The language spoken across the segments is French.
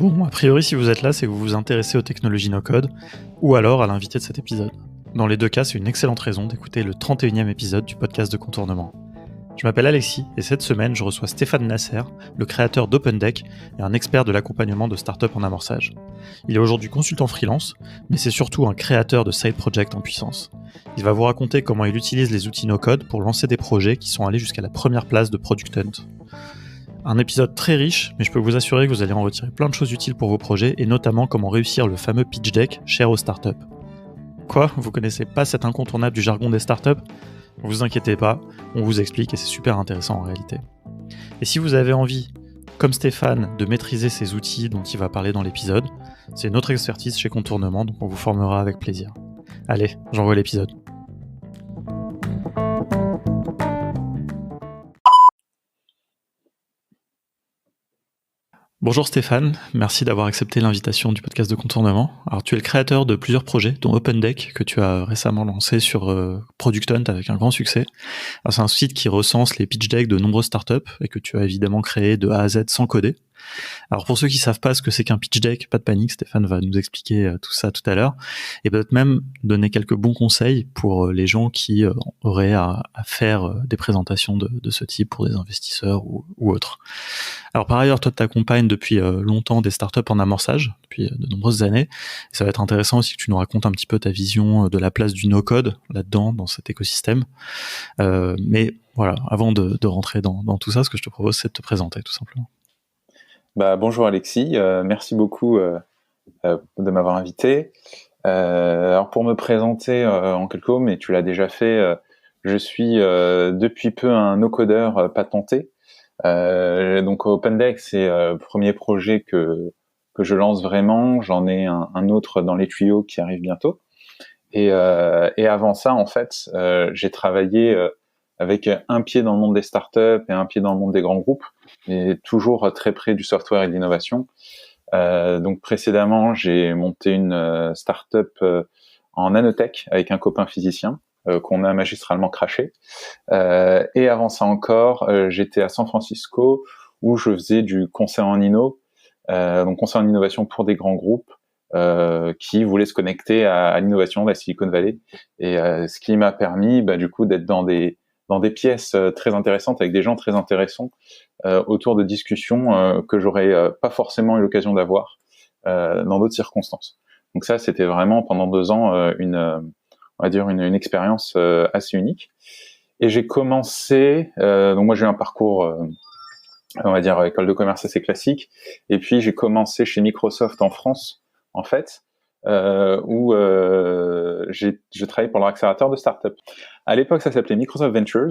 Bon, a priori, si vous êtes là, c'est que vous vous intéressez aux technologies no-code, ou alors à l'invité de cet épisode. Dans les deux cas, c'est une excellente raison d'écouter le 31e épisode du podcast de Contournement. Je m'appelle Alexis, et cette semaine, je reçois Stéphane Nasser, le créateur d'OpenDeck et un expert de l'accompagnement de startups en amorçage. Il est aujourd'hui consultant freelance, mais c'est surtout un créateur de side project en puissance. Il va vous raconter comment il utilise les outils no-code pour lancer des projets qui sont allés jusqu'à la première place de Product Hunt. Un épisode très riche, mais je peux vous assurer que vous allez en retirer plein de choses utiles pour vos projets, et notamment comment réussir le fameux pitch deck cher aux startups. Quoi ? Vous connaissez pas cet incontournable du jargon des startups ? Ne vous inquiétez pas, on vous explique et c'est super intéressant en réalité. Et si vous avez envie, comme Stéphane, de maîtriser ces outils dont il va parler dans l'épisode, c'est notre expertise chez Contournement, donc on vous formera avec plaisir. Allez, j'envoie l'épisode. Bonjour Stéphane, merci d'avoir accepté l'invitation du podcast de Contournement. Alors tu es le créateur de plusieurs projets, dont OpenDeck, que tu as récemment lancé sur Product Hunt avec un grand succès. Alors, c'est un site qui recense les pitch decks de nombreuses startups et que tu as évidemment créé de A à Z sans coder. Alors pour ceux qui savent pas ce que c'est qu'un pitch deck, pas de panique, Stéphane va nous expliquer tout ça tout à l'heure, et peut-être même donner quelques bons conseils pour les gens qui auraient à faire des présentations de ce type pour des investisseurs ou autres. Alors par ailleurs, toi tu t'accompagnes depuis longtemps des startups en amorçage, depuis de nombreuses années, et ça va être intéressant aussi que tu nous racontes un petit peu ta vision de la place du no-code là-dedans, dans cet écosystème. Mais voilà, avant de rentrer dans tout ça, ce que je te propose, c'est de te présenter tout simplement. Bonjour Alexis, merci beaucoup de m'avoir invité. Alors pour me présenter en quelques mots, mais tu l'as déjà fait, je suis depuis peu un no-codeur patenté. Donc OpenDeck, c'est le premier projet que je lance vraiment. J'en ai un autre dans les tuyaux qui arrive bientôt. Et avant ça, en fait, j'ai travaillé avec un pied dans le monde des startups et un pied dans le monde des grands groupes, et toujours très près du software et de l'innovation. Donc précédemment, j'ai monté une startup en nanotech avec un copain physicien qu'on a magistralement craché. Et avant ça encore, j'étais à San Francisco où je faisais du conseil en inno, donc conseil en innovation pour des grands groupes qui voulaient se connecter à l'innovation de la Silicon Valley. Et ce qui m'a permis du coup d'être dans des pièces très intéressantes avec des gens très intéressants autour de discussions que j'aurais pas forcément eu l'occasion d'avoir dans d'autres circonstances. Donc ça, c'était vraiment pendant 2 ans on va dire une expérience assez unique. Et j'ai commencé, donc moi j'ai eu un parcours, on va dire école de commerce assez classique, et puis j'ai commencé chez Microsoft en France, en fait, où je travaillais pour leur accélérateur de start-up. À l'époque, ça s'appelait Microsoft Ventures,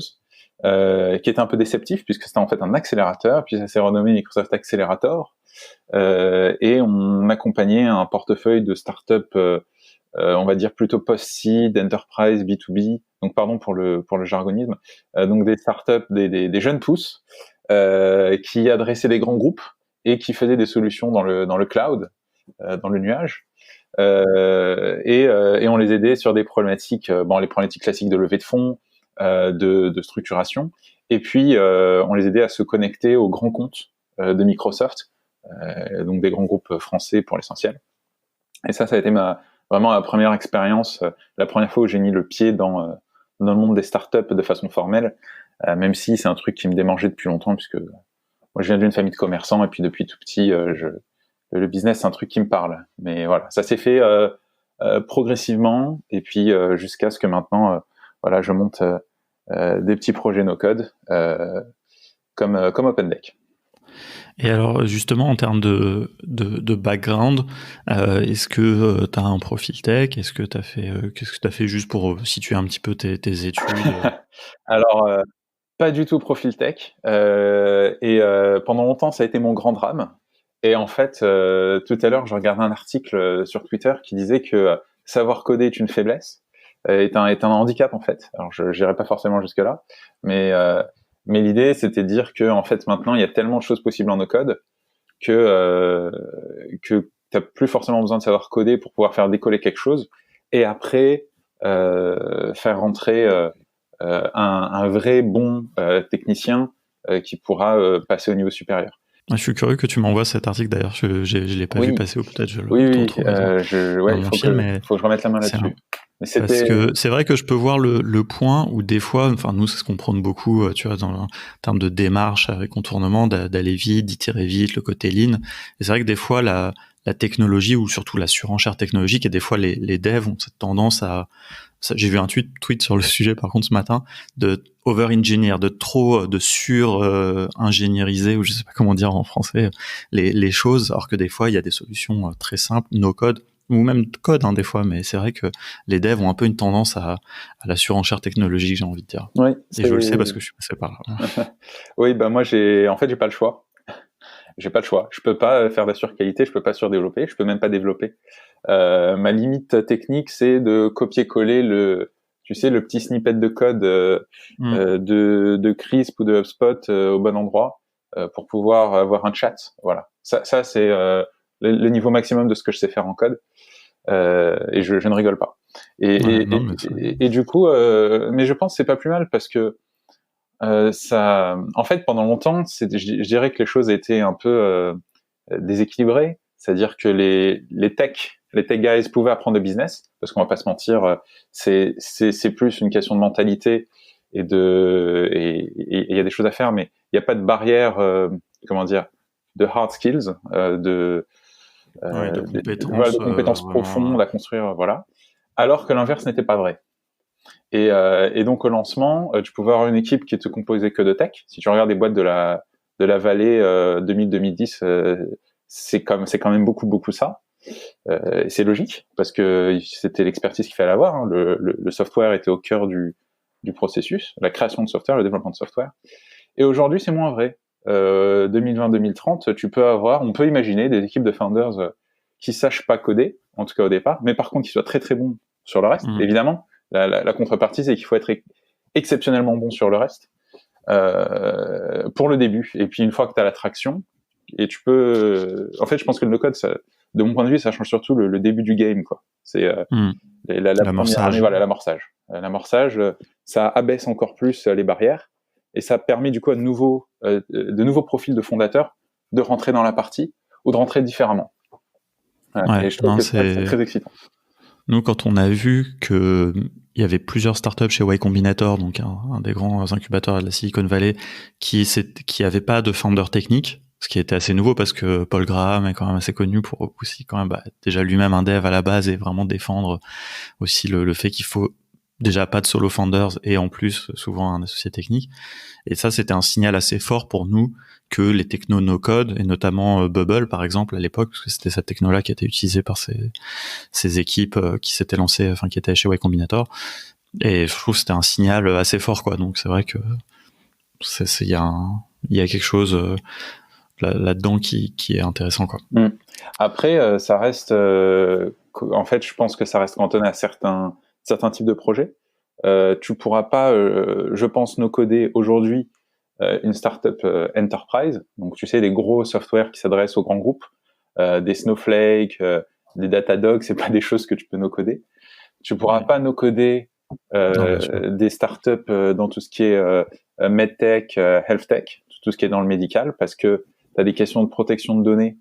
qui était un peu déceptif puisque c'était en fait un accélérateur, puis ça s'est renommé Microsoft Accelerator, et on accompagnait un portefeuille de start-up, on va dire plutôt post-seed, enterprise, B2B, donc pardon pour le jargonisme, donc des start-up, des jeunes pousses, qui adressaient des grands groupes et qui faisaient des solutions dans le cloud, dans le nuage. Et on les aidait sur des problématiques, les problématiques classiques de levée de fonds, de structuration, et puis on les aidait à se connecter aux grands comptes de Microsoft, donc des grands groupes français pour l'essentiel. Et ça a été vraiment la première expérience, la première fois où j'ai mis le pied dans le monde des startups de façon formelle, même si c'est un truc qui me démangeait depuis longtemps, puisque moi je viens d'une famille de commerçants, et puis depuis tout petit, le business, c'est un truc qui me parle. Mais voilà, ça s'est fait progressivement, et puis jusqu'à ce que maintenant, je monte des pettu projets no-code comme OpenDeck. Et alors justement, en termes de background, est-ce que tu as un profil tech ? Est-ce que tu as fait, qu'est-ce que tu as fait juste pour situer un petit peu tes études ? Alors, pas du tout profil tech. Et pendant longtemps, ça a été mon grand drame. Et en fait, tout à l'heure, je regardais un article sur Twitter qui disait que savoir coder est une faiblesse, est un handicap en fait. Alors, je n'irai pas forcément jusque là, mais l'idée, c'était de dire que en fait, maintenant, il y a tellement de choses possibles en no-code que t'as plus forcément besoin de savoir coder pour pouvoir faire décoller quelque chose, et après faire rentrer un vrai bon technicien qui pourra passer au niveau supérieur. Je suis curieux que tu m'envoies cet article d'ailleurs, je l'ai pas vu Oui, passer ou peut-être je oui, le oui. trouve dans Il mon fil, mais faut que je remette la main c'est là-dessus. Mais parce c'était, que c'est vrai que je peux voir le point où des fois, enfin nous c'est ce qu'on prône beaucoup, tu vois, en termes de démarche avec contournement, d'aller vite, d'itérer vite, le côté lean. Et c'est vrai que des fois la technologie ou surtout la surenchère technologique et des fois les devs ont cette tendance à j'ai vu un tweet sur le sujet par contre ce matin de over-engineer, de trop de sur-ingénieriser ou je sais pas comment dire en français les choses, alors que des fois il y a des solutions très simples, no code ou même code des fois, mais c'est vrai que les devs ont un peu une tendance à la surenchère technologique, j'ai envie de dire. oui, Et je le sais parce que je suis passé par là. oui, bah moi en fait j'ai pas le choix. J'ai pas le choix. Je peux pas faire de la surqualité, je peux pas surdévelopper, je peux même pas développer. Ma limite technique, c'est de copier-coller tu sais, le petit snippet de code de Crisp ou de HubSpot au bon endroit pour pouvoir avoir un chat. Voilà. Ça c'est le niveau maximum de ce que je sais faire en code. Et je ne rigole pas. Non, mais Et du coup, mais je pense que c'est pas plus mal parce que en fait, pendant longtemps, je dirais que les choses étaient un peu déséquilibrées. C'est-à-dire que les tech guys pouvaient apprendre le business, parce qu'on va pas se mentir, c'est plus une question de mentalité et il y a des choses à faire, mais il n'y a pas de barrière, comment dire, de hard skills, de de compétences profondes à construire, voilà. Alors que l'inverse n'était pas vrai. Et donc au lancement, tu pouvais avoir une équipe qui était composée que de tech. Si tu regardes les boîtes de la vallée 2000-2010, c'est quand même beaucoup ça. C'est logique parce que c'était l'expertise qu'il fallait avoir. Hein. Le software était au cœur du processus, la création de software, le développement de software. Et aujourd'hui, c'est moins vrai. 2020-2030, on peut imaginer des équipes de founders qui sachent pas coder, en tout cas au départ, mais par contre qui soient très très bons sur le reste. Évidemment, la contrepartie, c'est qu'il faut être exceptionnellement bon sur le reste pour le début. Et puis une fois que tu as la traction, et tu peux... En fait, je pense que le no-code, de mon point de vue, ça change surtout le début du game, quoi. C'est la première année, voilà, l'amorçage. L'amorçage, ça abaisse encore plus les barrières et ça permet du coup à de nouveaux profils de fondateurs de rentrer dans la partie ou de rentrer différemment. Ouais, et je trouve que c'est très excitant. Nous, quand on a vu que il y avait plusieurs startups chez Y Combinator, donc un des grands incubateurs de la Silicon Valley, qui avait pas de founder technique, ce qui était assez nouveau parce que Paul Graham est quand même assez connu pour aussi quand même déjà lui-même un dev à la base et vraiment défendre aussi le fait qu'il faut déjà pas de solo founders et en plus souvent un associé technique. Et ça, c'était un signal assez fort pour nous que les technos no-code, et notamment Bubble, par exemple, à l'époque, parce que c'était cette techno-là qui était utilisée par ces équipes qui s'étaient lancées, enfin, qui étaient chez Y Combinator. Et je trouve que c'était un signal assez fort, quoi. Donc, c'est vrai que il y a quelque chose là-dedans qui est intéressant, quoi. Après, ça reste, en fait, je pense que ça reste cantonné à certains types de projets. Tu pourras pas, je pense, no coder aujourd'hui une startup enterprise. Donc, tu sais, des gros softwares qui s'adressent aux grands groupes, des Snowflake, des Datadog, c'est pas des choses que tu peux no coder. Tu pourras pas no coder des startups dans tout ce qui est medtech, healthtech, tout ce qui est dans le médical, parce que tu as des questions de protection de données,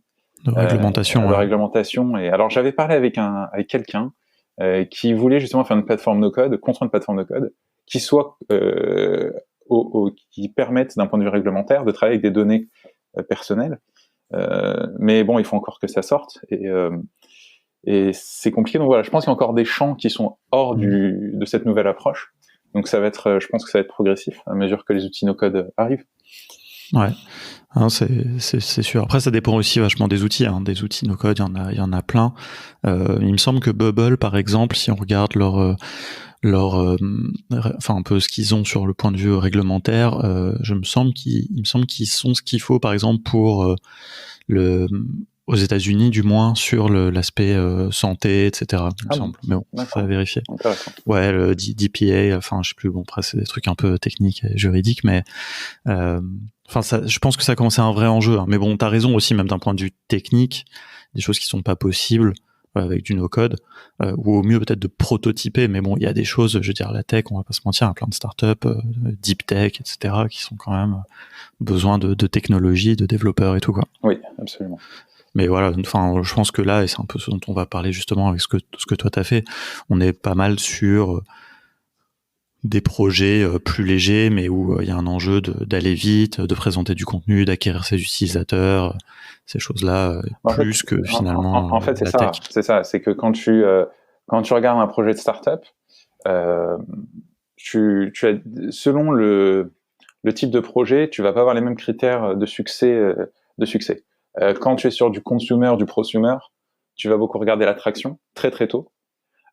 de réglementation. De réglementation. Et alors j'avais parlé avec quelqu'un qui voulait justement faire une plateforme no-code contre une plateforme no-code qui soit qui permette d'un point de vue réglementaire de travailler avec des données personnelles. Mais bon, il faut encore que ça sorte et c'est compliqué. Donc voilà, je pense qu'il y a encore des champs qui sont hors de cette nouvelle approche. Donc ça va être, je pense que ça va être progressif à mesure que les outils no-code arrivent. Ouais. Hein, c'est sûr. Après, ça dépend aussi vachement des outils. Hein. Des outils no-code, il y en a plein. Il me semble que Bubble, par exemple, si on regarde enfin un peu ce qu'ils ont sur le point de vue réglementaire, il me semble qu'ils sont ce qu'il faut, par exemple, pour aux États-Unis, du moins, sur l'aspect santé, etc. Il me semble. Mais bon, ça va vérifier. Ouais, le DPA, enfin, je sais plus. Bon, après, c'est des trucs un peu techniques et juridiques, mais enfin, je pense que ça commence à un vrai enjeu. Hein. Mais bon, t'as raison aussi, même d'un point de vue technique, des choses qui sont pas possibles. avec du no-code, ou au mieux peut-être de prototyper, mais bon, il y a des choses, je veux dire, la tech, on va pas se mentir, il y a plein de startups, deep tech, etc., qui sont quand même besoin de technologie, de développeurs et tout, quoi. Oui, absolument. Mais voilà, enfin, je pense que là, et c'est un peu ce dont on va parler justement avec ce que toi t'as fait, on est pas mal sur des projets plus légers, mais où il y a un enjeu d'aller vite, de présenter du contenu, d'acquérir ses utilisateurs, ces choses-là, plus que finalement en fait, c'est la ça. tech. C'est ça. C'est que quand tu regardes un projet de startup, euh, tu as, selon le type de projet, tu vas pas avoir les mêmes critères de succès. Quand tu es sur du consumer, du prosumer, tu vas beaucoup regarder l'attraction très très tôt.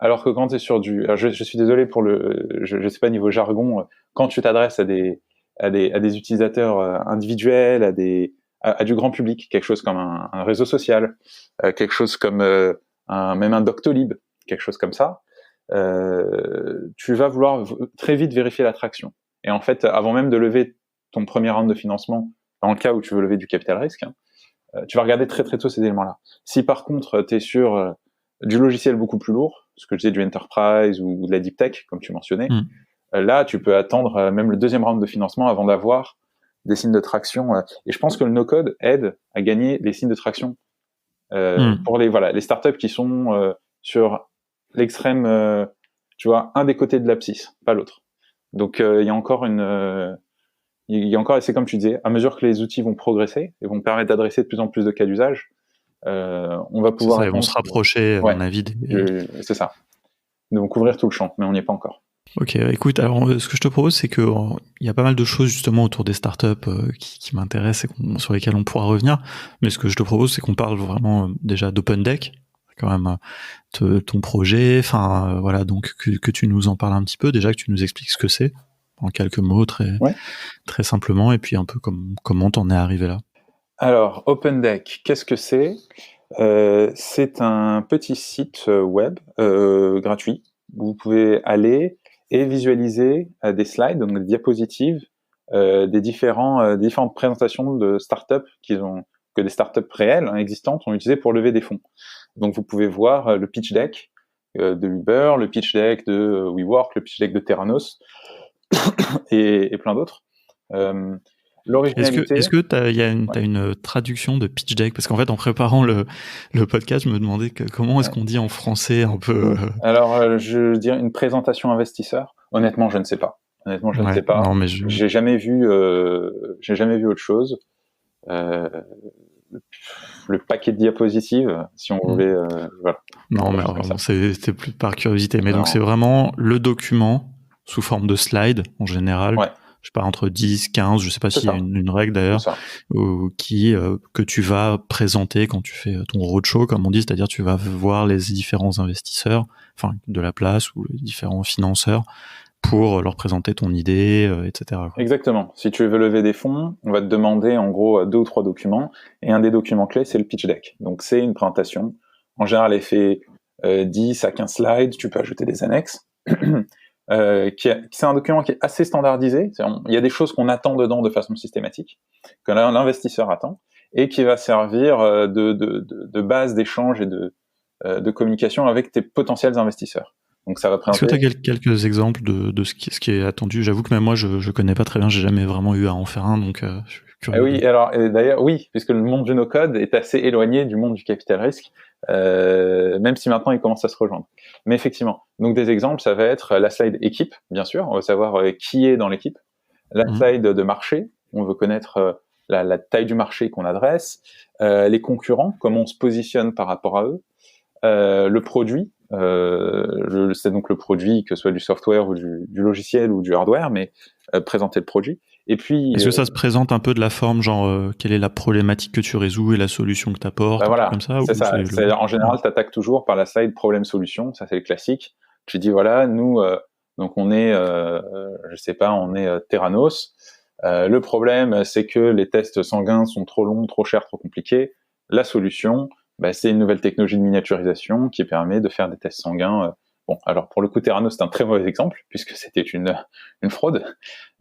Alors que quand tu es sur du, alors je suis désolé pour je sais pas niveau jargon, quand tu t'adresses à des utilisateurs individuels, à du grand public, quelque chose comme un réseau social, quelque chose comme même un Doctolib, quelque chose comme ça, tu vas vouloir très vite vérifier l'attraction. Et en fait, avant même de lever ton premier round de financement, dans le cas où tu veux lever du capital risque, tu vas regarder très très tôt ces éléments-là. Si par contre tu es sur du logiciel beaucoup plus lourd, ce que je disais du enterprise ou de la deep tech, comme tu mentionnais, là tu peux attendre même le deuxième round de financement avant d'avoir des signes de traction. Et je pense que le no-code aide à gagner des signes de traction pour les startups qui sont sur l'extrême, tu vois, un des côtés de l'abscisse, pas l'autre. Donc il y a encore et c'est comme tu disais, à mesure que les outils vont progresser et vont permettre d'adresser de plus en plus de cas d'usage, on va pouvoir ils vont se rapprocher, à mon avis. C'est ça. Ils vont couvrir tout le champ, mais on n'y est pas encore. Ok, écoute, alors ce que je te propose, c'est que il y a pas mal de choses justement autour des startups qui m'intéressent et sur lesquelles on pourra revenir. Mais ce que je te propose, c'est qu'on parle vraiment déjà d'OpenDeck, quand même, ton projet. Enfin, voilà, donc que tu nous en parles un petit peu, déjà que tu nous expliques ce que c'est en quelques mots, très simplement, et puis un peu comment t'en es arrivé là. Alors, OpenDeck, qu'est-ce que c'est ? C'est un petit site web gratuit où vous pouvez aller et visualiser des slides, donc des diapositives, des différentes présentations de startups que des startups réelles existantes ont utilisées pour lever des fonds. Donc vous pouvez voir le pitch deck de Uber, le pitch deck de WeWork, le pitch deck de Theranos et plein d'autres. L'originalité. Est-ce que t'as une traduction de pitch deck? Parce qu'en fait, en préparant le podcast, je me demandais comment est-ce qu'on dit en français un peu. Alors, je dirais une présentation investisseur. Honnêtement, je ne sais pas. Ne sais pas. Non, mais j'ai jamais vu autre chose. Le paquet de diapositives, si on voulait. Voilà. Non, mais c'était plus par curiosité. Mais donc, c'est vraiment le document sous forme de slide, en général. Ouais. Je sais pas, entre 10, 15, je sais pas s'il y a une règle d'ailleurs, que tu vas présenter quand tu fais ton roadshow, comme on dit, c'est-à-dire tu vas voir les différents investisseurs, enfin, de la place ou les différents financeurs pour leur présenter ton idée, etc. quoi. Exactement. Si tu veux lever des fonds, on va te demander en gros 2 ou 3 documents, et un des documents clés, c'est le pitch deck. Donc c'est une présentation. En général, elle fait 10 à 15 slides, tu peux ajouter des annexes. C'est un document qui est assez standardisé. Il y a des choses qu'on attend dedans de façon systématique, que l'investisseur attend, et qui va servir de base d'échange et de communication avec tes potentiels investisseurs. Donc ça va présenter. Est-ce que tu as quelques exemples de ce qui est attendu? J'avoue que même moi, je connais pas très bien, j'ai jamais vraiment eu à en faire un, donc je suis curieux. Oui, alors d'ailleurs, oui, puisque le monde du no-code est assez éloigné du monde du capital risque, même si maintenant il commence à se rejoindre. Mais effectivement, donc des exemples, ça va être la slide équipe, bien sûr, on veut savoir qui est dans l'équipe. La slide de marché, on veut connaître la taille du marché qu'on adresse, les concurrents, comment on se positionne par rapport à eux, le produit, c'est donc le produit, que ce soit du software ou du logiciel ou du hardware, mais présenter le produit. Et puis, est-ce que ça se présente un peu de la forme, genre quelle est la problématique que tu résous et la solution que tu apportes, voilà, comme ça, c'est ça. En général, tu attaques toujours par la slide problème-solution, ça c'est le classique. Tu dis voilà, nous, donc on est, je sais pas, on est Theranos. Le problème, c'est que les tests sanguins sont trop longs, trop chers, trop compliqués. La solution, c'est une nouvelle technologie de miniaturisation qui permet de faire des tests sanguins. Bon, alors pour le coup, Theranos, c'est un très mauvais exemple puisque c'était une fraude,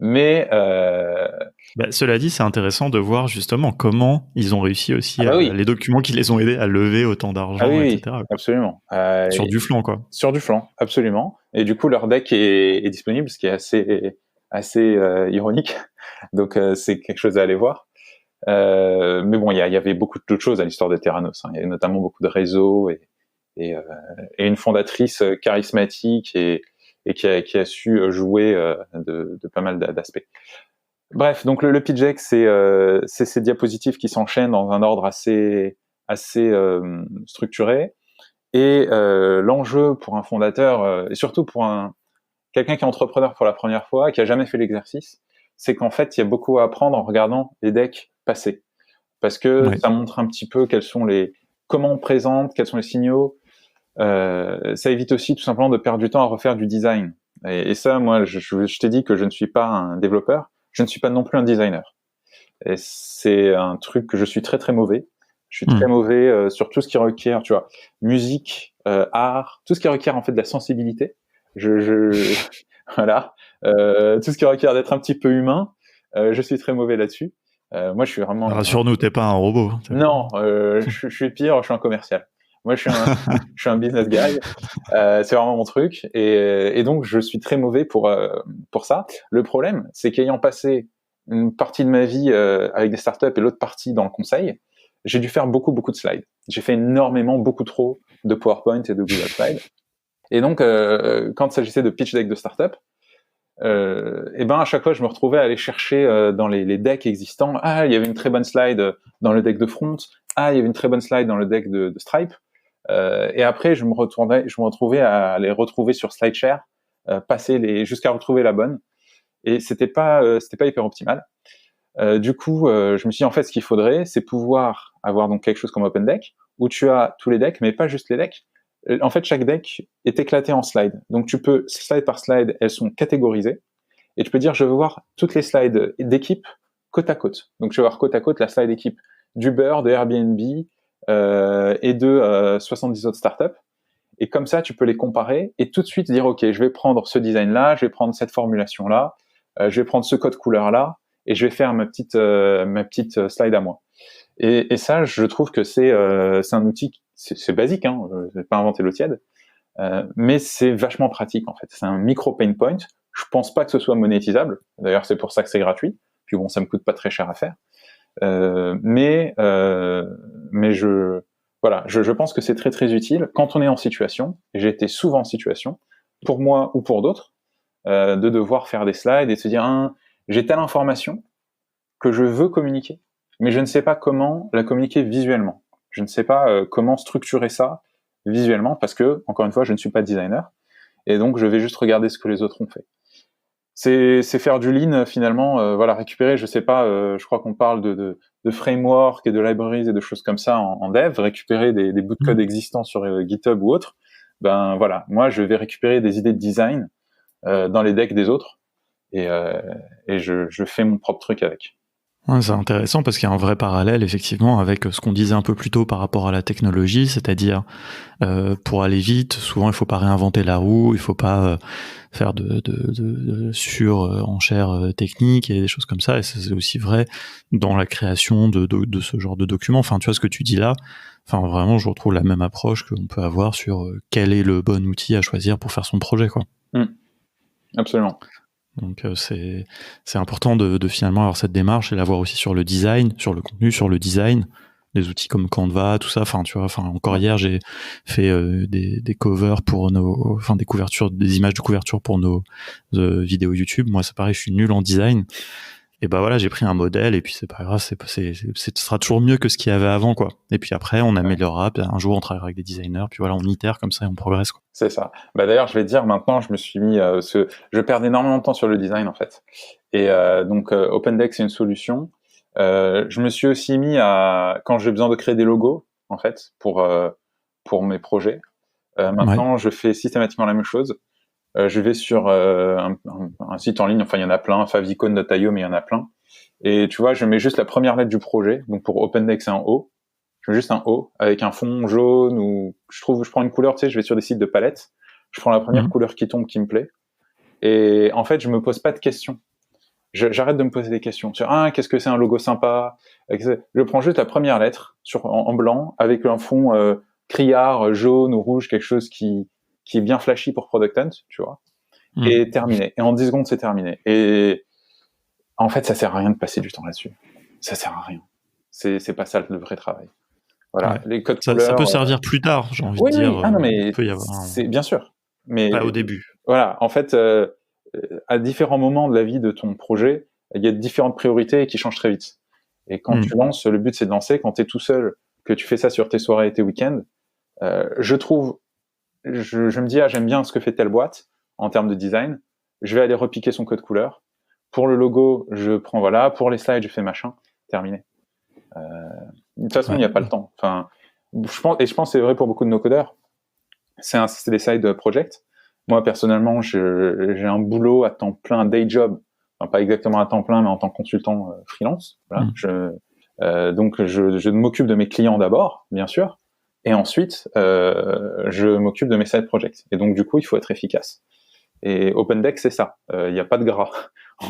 mais Cela dit, c'est intéressant de voir justement comment ils ont réussi Ah aussi bah oui, les documents qui les ont aidés à lever autant ah d'argent, oui, oui, etc. absolument. Sur du flanc, quoi. Sur du flanc, absolument. Et du coup, leur deck est disponible, ce qui est assez ironique. Donc, c'est quelque chose à aller voir. Mais bon, il y avait beaucoup d'autres choses à l'histoire de Theranos. Hein. Il y avait notamment beaucoup de réseaux et, euh, et une fondatrice charismatique et qui a su jouer de pas mal d'aspects. Bref, donc le pitch deck, c'est ces diapositives qui s'enchaînent dans un ordre assez structuré. Et l'enjeu pour un fondateur, et surtout pour quelqu'un qui est entrepreneur pour la première fois, qui a jamais fait l'exercice, c'est qu'en fait, il y a beaucoup à apprendre en regardant les decks passés. Parce que Ouais. ça montre un petit peu comment on présente, quels sont les signaux. Ça évite aussi tout simplement de perdre du temps à refaire du design. Et ça, moi, je t'ai dit que je ne suis pas un développeur, je ne suis pas non plus un designer. Et c'est un truc que je suis très très mauvais. Je suis très mauvais sur tout ce qui requiert, tu vois, musique, art, tout ce qui requiert en fait de la sensibilité. Voilà, tout ce qui requiert d'être un petit peu humain, je suis très mauvais là-dessus. Moi, je suis vraiment Rassure-nous, t'es pas un robot. non, je suis pire, je suis un commercial. Moi, je suis un business guy. C'est vraiment mon truc, et donc je suis très mauvais pour ça. Le problème, c'est qu'ayant passé une partie de ma vie avec des startups et l'autre partie dans le conseil, j'ai dû faire beaucoup de slides. J'ai fait énormément, beaucoup trop de PowerPoint et de Google Slides. Et donc, quand il s'agissait de pitch deck de startup, et ben à chaque fois je me retrouvais à aller chercher dans les decks existants. Ah, il y avait une très bonne slide dans le deck de Front. Ah, il y avait une très bonne slide dans le deck de Stripe. Et après je me retrouvais à les retrouver sur SlideShare, jusqu'à retrouver la bonne. Et c'était pas hyper optimal. Du coup, je me suis dit en fait ce qu'il faudrait, c'est pouvoir avoir donc quelque chose comme OpenDeck où tu as tous les decks, mais pas juste les decks. En fait, chaque deck est éclaté en slides. Donc tu peux, slide par slide, elles sont catégorisées. Et tu peux dire, je veux voir toutes les slides d'équipe côte à côte. Donc je veux voir côte à côte la slide équipe d'Uber, de Airbnb et de 70 autres startups. Et comme ça, tu peux les comparer et tout de suite dire, OK, je vais prendre ce design-là, je vais prendre cette formulation-là, je vais prendre ce code couleur-là, et je vais faire ma petite slide à moi. Et ça, je trouve que c'est un outil, c'est basique, hein, je n'ai pas inventé l'eau tiède, mais c'est vachement pratique en fait. C'est un micro pain point. Je pense pas que ce soit monétisable. D'ailleurs, c'est pour ça que c'est gratuit. Puis bon, ça me coûte pas très cher à faire. Mais je pense que c'est très très utile quand on est en situation. Et j'ai été souvent en situation, pour moi ou pour d'autres, de devoir faire des slides et de se dire, j'ai telle information que je veux communiquer, mais je ne sais pas comment la communiquer visuellement. Je ne sais pas comment structurer ça visuellement parce que, encore une fois, je ne suis pas designer et donc je vais juste regarder ce que les autres ont fait. C'est faire du lean finalement, voilà, récupérer, je sais pas, je crois qu'on parle de framework et de libraries et de choses comme ça en dev, récupérer des bouts de code existants sur GitHub ou autre. Ben voilà, moi je vais récupérer des idées de design dans les decks des autres et je fais mon propre truc avec. Ouais, c'est intéressant parce qu'il y a un vrai parallèle effectivement avec ce qu'on disait un peu plus tôt par rapport à la technologie, c'est-à-dire pour aller vite, souvent il faut pas réinventer la roue, il faut pas faire de surenchères techniques et des choses comme ça, et c'est aussi vrai dans la création de ce genre de documents. Enfin, tu vois ce que tu dis là, enfin vraiment je retrouve la même approche qu'on peut avoir sur quel est le bon outil à choisir pour faire son projet, quoi. Absolument. Donc c'est important de finalement avoir cette démarche et l'avoir aussi sur le design, sur le contenu, sur le design, des outils comme Canva, tout ça. Enfin tu vois, enfin encore hier j'ai fait des covers pour des couvertures, des images de couverture pour nos vidéos YouTube. Moi c'est pareil, je suis nul en design. Et bah voilà, j'ai pris un modèle et puis c'est pas grave, ce sera toujours mieux que ce qu'il y avait avant, quoi. Et puis après on améliorera, puis un jour on travaillera avec des designers, puis voilà, on itère comme ça et on progresse, quoi. C'est ça. Bah d'ailleurs, je vais te dire maintenant, je me suis mis, je perds énormément de temps sur le design en fait. Et donc OpenDeck c'est une solution. Je me suis aussi mis quand j'ai besoin de créer des logos en fait pour mes projets. Maintenant, je fais systématiquement la même chose. Je vais sur un site en ligne, enfin il y en a plein, favicon.io, mais il y en a plein. Et tu vois, je mets juste la première lettre du projet. Donc pour OpenDeck c'est un O. Je mets juste un O avec un fond jaune ou je prends une couleur, tu sais, je vais sur des sites de palettes, je prends la première couleur qui tombe qui me plaît. Et en fait, je me pose pas de questions. j'arrête de me poser des questions sur qu'est-ce que c'est un logo sympa. Je prends juste la première lettre en blanc avec un fond criard jaune ou rouge, quelque chose qui est bien flashy pour Product Hunt, tu vois. Et terminé. Et en 10 secondes, c'est terminé. Et en fait, ça sert à rien de passer du temps là-dessus. Ça sert à rien. C'est pas ça le vrai travail. Voilà. Ouais. Les codes Ça couleurs. peut servir plus tard, j'ai envie de Oui, dire. oui. Ah non, mais Il peut y avoir c'est bien sûr. Mais pas au début. voilà. En fait, à différents moments de la vie de ton projet, il y a différentes priorités qui changent très vite. Et quand tu lances, le but c'est de lancer. Quand tu es tout seul, que tu fais ça sur tes soirées et tes week-ends, je me dis j'aime bien ce que fait telle boîte en termes de design. Je vais aller repiquer son code couleur. Pour le logo, je prends voilà. Pour les slides, je fais machin. Terminé. De toute façon, il n'y a pas le temps. Enfin, je pense que c'est vrai pour beaucoup de nos codeurs. C'est des side projects. Moi, personnellement, j'ai un boulot à temps plein, un day job. Enfin, pas exactement à temps plein, mais en tant que consultant freelance. Voilà. Donc, je m'occupe de mes clients d'abord, bien sûr. Et ensuite, je m'occupe de mes side projects. Et donc, du coup, il faut être efficace. Et OpenDeck, c'est ça. Il n'y a pas de gras.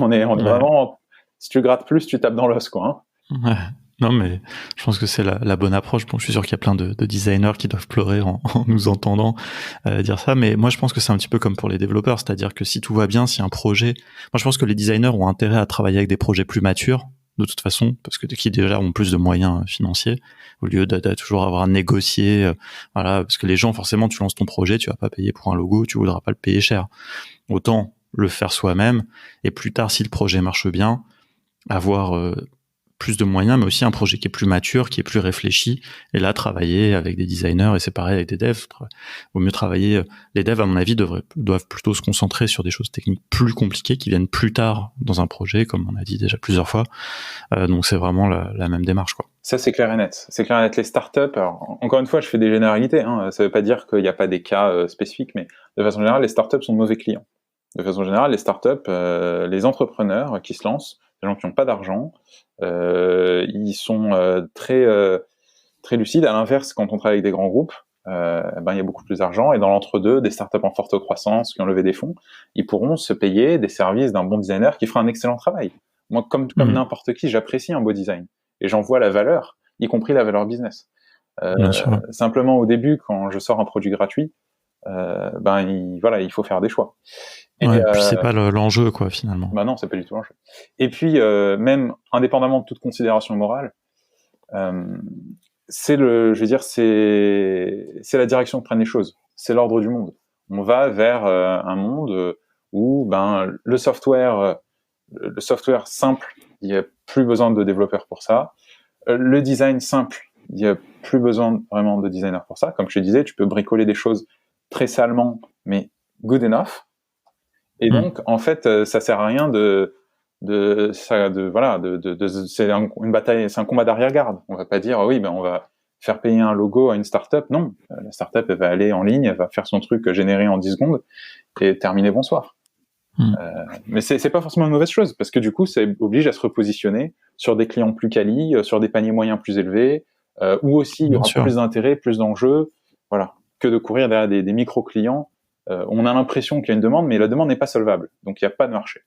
On est vraiment... Si tu grattes plus, tu tapes dans l'os, quoi. Ouais. Non, mais je pense que c'est la bonne approche. Bon, je suis sûr qu'il y a plein de designers qui doivent pleurer en nous entendant dire ça, mais moi je pense que c'est un petit peu comme pour les développeurs, c'est-à-dire que si tout va bien, si un projet... Moi je pense que les designers ont intérêt à travailler avec des projets plus matures, de toute façon, parce que qui déjà ont plus de moyens financiers, au lieu de toujours avoir à négocier, voilà, parce que les gens, forcément, tu lances ton projet, tu vas pas payer pour un logo, tu voudras pas le payer cher. Autant le faire soi-même, et plus tard, si le projet marche bien, avoir... plus de moyens, mais aussi un projet qui est plus mature, qui est plus réfléchi, et là, travailler avec des designers, et c'est pareil avec des devs, vaut mieux travailler, les devs, à mon avis, doivent plutôt se concentrer sur des choses techniques plus compliquées, qui viennent plus tard dans un projet, comme on a dit déjà plusieurs fois, donc c'est vraiment la même démarche, quoi. Ça, c'est clair et net. C'est clair et net. Les startups, alors, encore une fois, je fais des généralités, ça veut pas dire qu'il n'y a pas des cas spécifiques, mais de façon générale, les startups sont de mauvais clients. De façon générale, les startups, les entrepreneurs qui se lancent, les gens qui n'ont pas d'argent, ils sont très lucides. À l'inverse, quand on travaille avec des grands groupes, il y a beaucoup plus d'argent. Et dans l'entre-deux, des startups en forte croissance qui ont levé des fonds, ils pourront se payer des services d'un bon designer qui fera un excellent travail. Moi, comme n'importe qui, j'apprécie un beau design. Et j'en vois la valeur, y compris la valeur business. Simplement, au début, quand je sors un produit gratuit, il faut faire des choix. Et puis c'est pas l'enjeu, quoi, finalement. Non, c'est pas du tout l'enjeu. Et puis, même indépendamment de toute considération morale, c'est la direction que prennent les choses. C'est l'ordre du monde. On va vers un monde où, le software simple, il y a plus besoin de développeurs pour ça. Le design simple, il y a plus besoin vraiment de designers pour ça. Comme je te disais, tu peux bricoler des choses très salement, mais good enough. Et donc, en fait, ça sert à rien c'est une bataille, c'est un combat d'arrière-garde. On va pas dire, on va faire payer un logo à une startup. Non, la startup, elle va aller en ligne, elle va faire son truc généré en 10 secondes et terminer bonsoir. Mais c'est pas forcément une mauvaise chose, parce que du coup, ça oblige à se repositionner sur des clients plus quali, sur des paniers moyens plus élevés, ou aussi il y aura plus d'intérêt, plus d'enjeux, voilà, que de courir derrière des micro-clients. On a l'impression qu'il y a une demande, mais la demande n'est pas solvable, donc il n'y a pas de marché.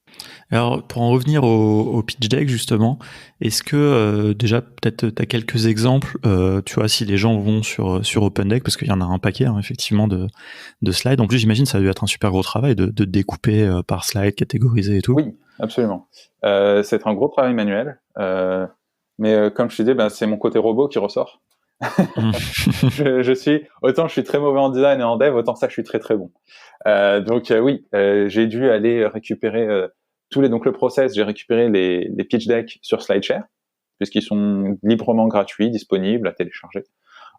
Alors, pour en revenir au pitch deck, justement, est-ce que déjà, peut-être, tu as quelques exemples, tu vois, si les gens vont sur OpenDeck, parce qu'il y en a un paquet, effectivement, de slides. En plus, j'imagine ça a dû être un super gros travail de découper par slide, catégoriser et tout. Oui, absolument. C'est un gros travail manuel, mais comme je te disais, c'est mon côté robot qui ressort. je suis très mauvais en design et en dev, autant ça je suis très très bon. J'ai dû aller récupérer donc le process, j'ai récupéré les pitch decks sur SlideShare puisqu'ils sont librement gratuits, disponibles à télécharger.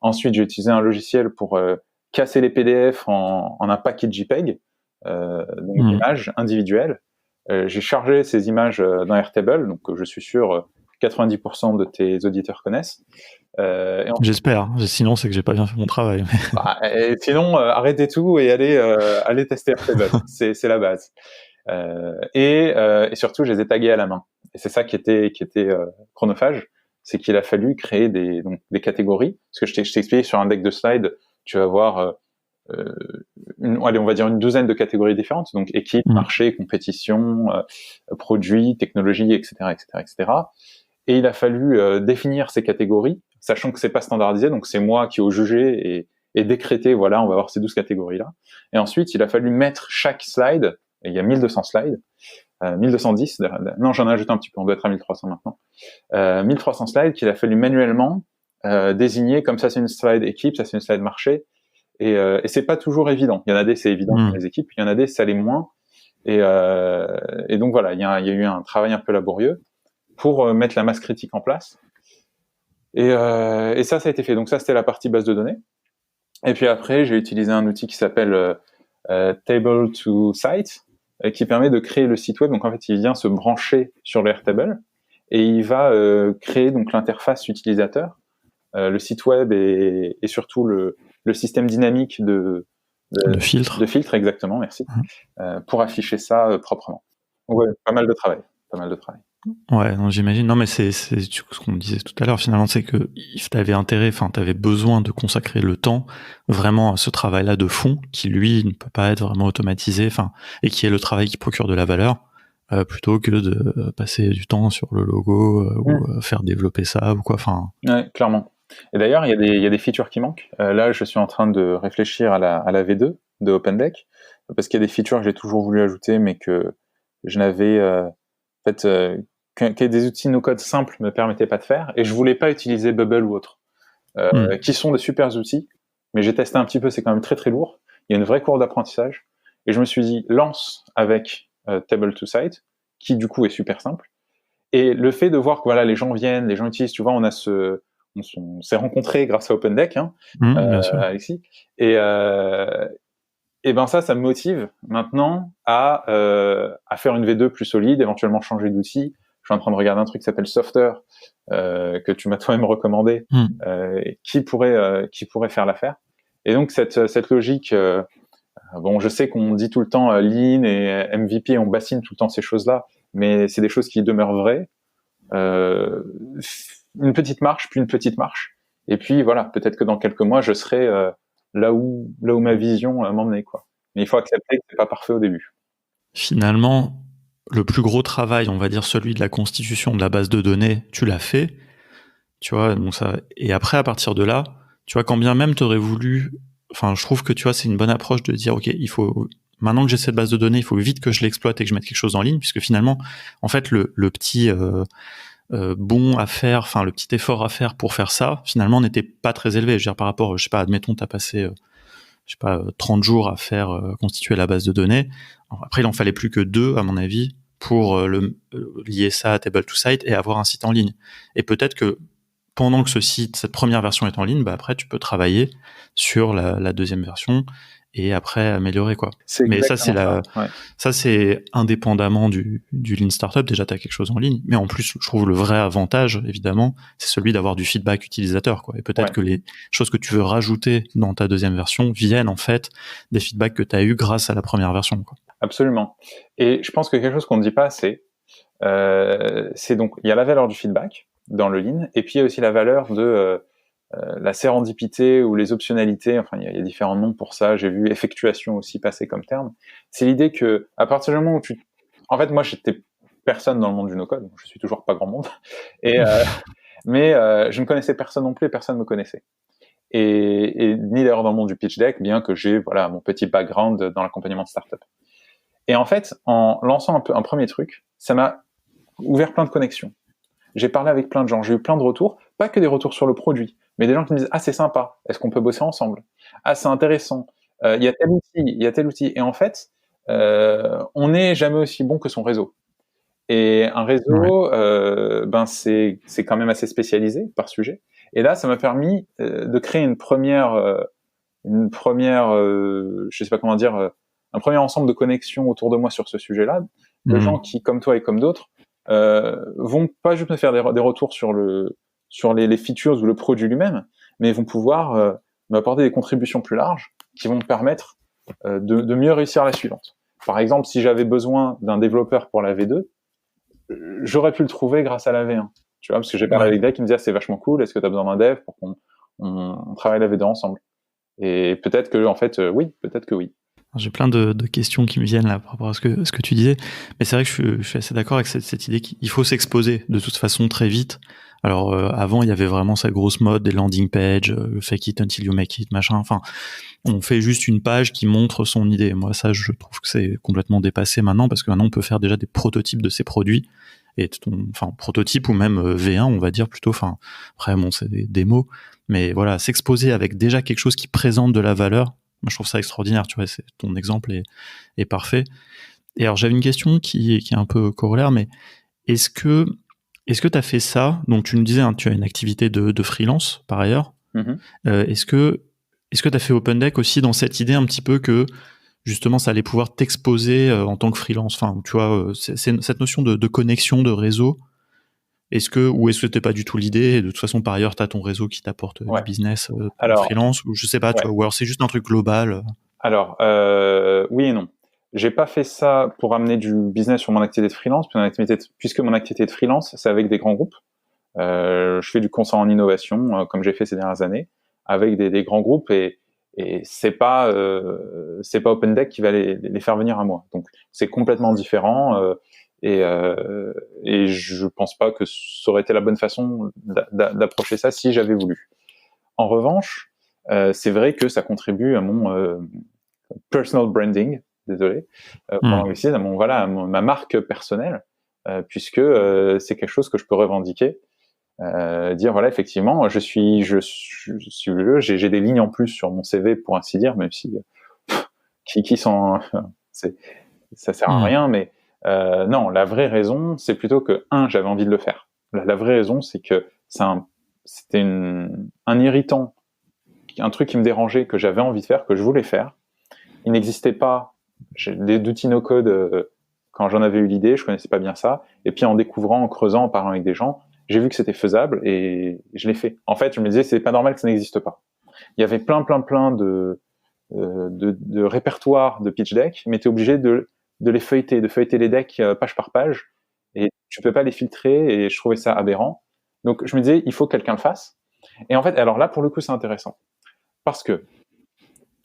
Ensuite, j'ai utilisé un logiciel pour casser les PDF en un paquet JPEG, donc d'images individuelles. J'ai chargé ces images dans Airtable, donc je suis sûr 90% de tes auditeurs connaissent. J'espère, sinon c'est que j'ai pas bien fait mon travail. Sinon, arrêtez tout et allez tester Airtable, c'est la base. Et surtout, je les ai tagués à la main. Et c'est ça qui était chronophage, c'est qu'il a fallu créer des catégories. Parce que je t'ai expliqué sur un deck de slides, tu vas voir allez, on va dire une douzaine de catégories différentes, donc équipe, marché, compétition, produits, technologie, etc., etc., etc. Et il a fallu définir ces catégories, sachant que c'est pas standardisé, donc c'est moi qui ai jugé et décrété, voilà, on va avoir ces 12 catégories-là. Et ensuite, il a fallu mettre chaque slide, et il y a 1200 slides, 1210, non, j'en ai ajouté un petit peu, on doit être à 1300 maintenant, 1300 slides qu'il a fallu manuellement désigner, comme ça c'est une slide équipe, ça c'est une slide marché, et c'est pas toujours évident. Il y en a des, c'est évident pour les équipes, il y en a des, ça l'est moins, et donc voilà, il y a eu un travail un peu laborieux pour mettre la masse critique en place. Et ça a été fait. Donc ça, c'était la partie base de données. Et puis après, j'ai utilisé un outil qui s'appelle Table to Site, qui permet de créer le site web. Donc en fait, il vient se brancher sur le Airtable et il va créer donc l'interface utilisateur, le site web et surtout le système dynamique de filtre. De filtre, exactement, merci, pour afficher ça proprement. Donc ouais, pas mal de travail. Ouais, non, j'imagine. Non, mais c'est ce qu'on disait tout à l'heure. Finalement, c'est que t'avais besoin de consacrer le temps vraiment à ce travail-là de fond, qui lui ne peut pas être vraiment automatisé, et qui est le travail qui procure de la valeur, plutôt que de passer du temps sur le logo ou faire développer ça ou quoi. Ouais, clairement. Et d'ailleurs, il y a des features qui manquent. Là, je suis en train de réfléchir à la V2 de OpenDeck, parce qu'il y a des features que j'ai toujours voulu ajouter, mais que je n'avais que des outils no-code simples me permettaient pas de faire, et je voulais pas utiliser Bubble ou autre, qui sont de super outils, mais j'ai testé un petit peu, c'est quand même très très lourd. Il y a une vraie courbe d'apprentissage, et je me suis dit, lance avec Table to Site, qui du coup est super simple, et le fait de voir que voilà, les gens viennent, les gens utilisent, tu vois, on s'est rencontrés grâce à OpenDeck, Alexis, et ben ça me motive maintenant à faire une V2 plus solide, éventuellement changer d'outil. Je suis en train de regarder un truc qui s'appelle Softer, que tu m'as toi-même recommandé, qui pourrait faire l'affaire. Et donc cette logique, bon, je sais qu'on dit tout le temps Lean et MVP, on bassine tout le temps ces choses-là, mais c'est des choses qui demeurent vraies. Une petite marche, puis une petite marche, et puis voilà, peut-être que dans quelques mois, je serai là où ma vision m'emmenait, quoi. Mais il faut accepter que c'est pas parfait au début. Finalement, le plus gros travail, on va dire celui de la constitution de la base de données, tu l'as fait, tu vois, donc ça. Et après, à partir de là, tu vois, quand bien même t'aurais voulu, je trouve que tu vois, c'est une bonne approche de dire, ok, maintenant que j'ai cette base de données, il faut vite que je l'exploite et que je mette quelque chose en ligne, puisque finalement, en fait, le petit bon à faire, le petit effort à faire pour faire ça, finalement, n'était pas très élevé. Je veux dire, par rapport, je sais pas, admettons, t'as passé 30 jours à faire constituer la base de données. Après, il en fallait plus que 2, à mon avis, pour lier ça à Table to Site et avoir un site en ligne. Et peut-être que pendant que cette première version est en ligne, après, tu peux travailler sur la deuxième version et après améliorer, quoi. Mais ça, c'est indépendamment du Lean Startup. Déjà, tu as quelque chose en ligne. Mais en plus, je trouve le vrai avantage, évidemment, c'est celui d'avoir du feedback utilisateur, quoi. Et peut-être que les choses que tu veux rajouter dans ta deuxième version viennent, en fait, des feedbacks que tu as eu grâce à la première version, quoi. Absolument. Et je pense que quelque chose qu'on ne dit pas assez, c'est donc, il y a la valeur du feedback dans le Lean, et puis il y a aussi la valeur de la sérendipité ou les optionnalités, il y a différents noms pour ça, j'ai vu effectuation aussi passer comme terme. C'est l'idée que, à partir du moment où en fait, moi, j'étais personne dans le monde du no-code, je suis toujours pas grand monde, mais je ne connaissais personne non plus, et personne me connaissait. Et ni d'ailleurs dans le monde du pitch deck, bien que j'ai, mon petit background dans l'accompagnement de start-up. Et en fait, en lançant un premier truc, ça m'a ouvert plein de connexions. J'ai parlé avec plein de gens, j'ai eu plein de retours, pas que des retours sur le produit, mais des gens qui me disent « Ah, c'est sympa, est-ce qu'on peut bosser ensemble ? Ah, c'est intéressant, il y a tel outil. » Et en fait, on n'est jamais aussi bon que son réseau. Et un réseau, c'est quand même assez spécialisé par sujet. Et là, ça m'a permis de créer une première, je sais pas comment dire, un premier ensemble de connexions autour de moi sur ce sujet-là, de gens qui, comme toi et comme d'autres, vont pas juste me faire des retours sur les features ou le produit lui-même, mais vont pouvoir m'apporter des contributions plus larges qui vont me permettre de mieux réussir la suivante. Par exemple, si j'avais besoin d'un développeur pour la V2, j'aurais pu le trouver grâce à la V1. Tu vois, parce que j'ai parlé avec des gars qui me disaient « c'est vachement cool, est-ce que tu as besoin d'un dev pour qu'on travaille la V2 ensemble ?» Et peut-être que, en fait, oui, peut-être que oui. J'ai plein de questions qui me viennent là par rapport à ce que tu disais, mais c'est vrai que je suis assez d'accord avec cette idée qu'il faut s'exposer de toute façon très vite. Alors avant, il y avait vraiment cette grosse mode des landing pages, fake it until you make it, machin. Enfin, on fait juste une page qui montre son idée. Moi, ça, je trouve que c'est complètement dépassé maintenant parce que maintenant, on peut faire déjà des prototypes de ces produits et prototype ou même V1, on va dire plutôt. Enfin, après, bon, c'est des démos, mais voilà, s'exposer avec déjà quelque chose qui présente de la valeur. Moi, je trouve ça extraordinaire. Tu vois, ton exemple est parfait. Et alors, j'avais une question qui est un peu corollaire, mais est-ce que tu as fait ça? Donc, tu me disais, hein, tu as une activité de freelance par ailleurs. Mm-hmm. Est-ce que tu as fait Open Deck aussi dans cette idée un petit peu que justement ça allait pouvoir t'exposer en tant que freelance? Enfin, tu vois, c'est cette notion de connexion, de réseau. Est-ce que c'était pas du tout l'idée? Et de toute façon, par ailleurs, tu as ton réseau qui t'apporte du business en freelance, ou je sais pas, tu vois, ou alors c'est juste un truc global. Alors, oui et non. J'ai pas fait ça pour amener du business sur mon activité de freelance, puisque mon activité de freelance, c'est avec des grands groupes. Je fais du conseil en innovation, comme j'ai fait ces dernières années, avec des grands groupes, et c'est pas Open Deck qui va les faire venir à moi. Donc c'est complètement différent, et je pense pas que ça aurait été la bonne façon d'approcher ça si j'avais voulu. En revanche, c'est vrai que ça contribue à mon personal branding, désolé pour l'anglicisme, à ma marque personnelle, puisque c'est quelque chose que je peux revendiquer. Dire voilà, effectivement, j'ai des lignes en plus sur mon CV, pour ainsi dire, même si qui sont ça sert à rien, mais non, la vraie raison, c'est plutôt que j'avais envie de le faire. La vraie raison, c'est que c'était un irritant, un truc qui me dérangeait, que j'avais envie de faire, que je voulais faire. Il n'existait pas d'outils no-code quand j'en avais eu l'idée, je connaissais pas bien ça, et puis en découvrant, en creusant, en parlant avec des gens, j'ai vu que c'était faisable et je l'ai fait. En fait, je me disais, c'est pas normal que ça n'existe pas. Il y avait plein de répertoires de pitch deck, mais tu es obligé de les feuilleter, de feuilleter les decks page par page, et tu peux pas les filtrer, et je trouvais ça aberrant. Donc je me disais, il faut que quelqu'un le fasse. Et en fait, alors là, pour le coup, c'est intéressant. Parce que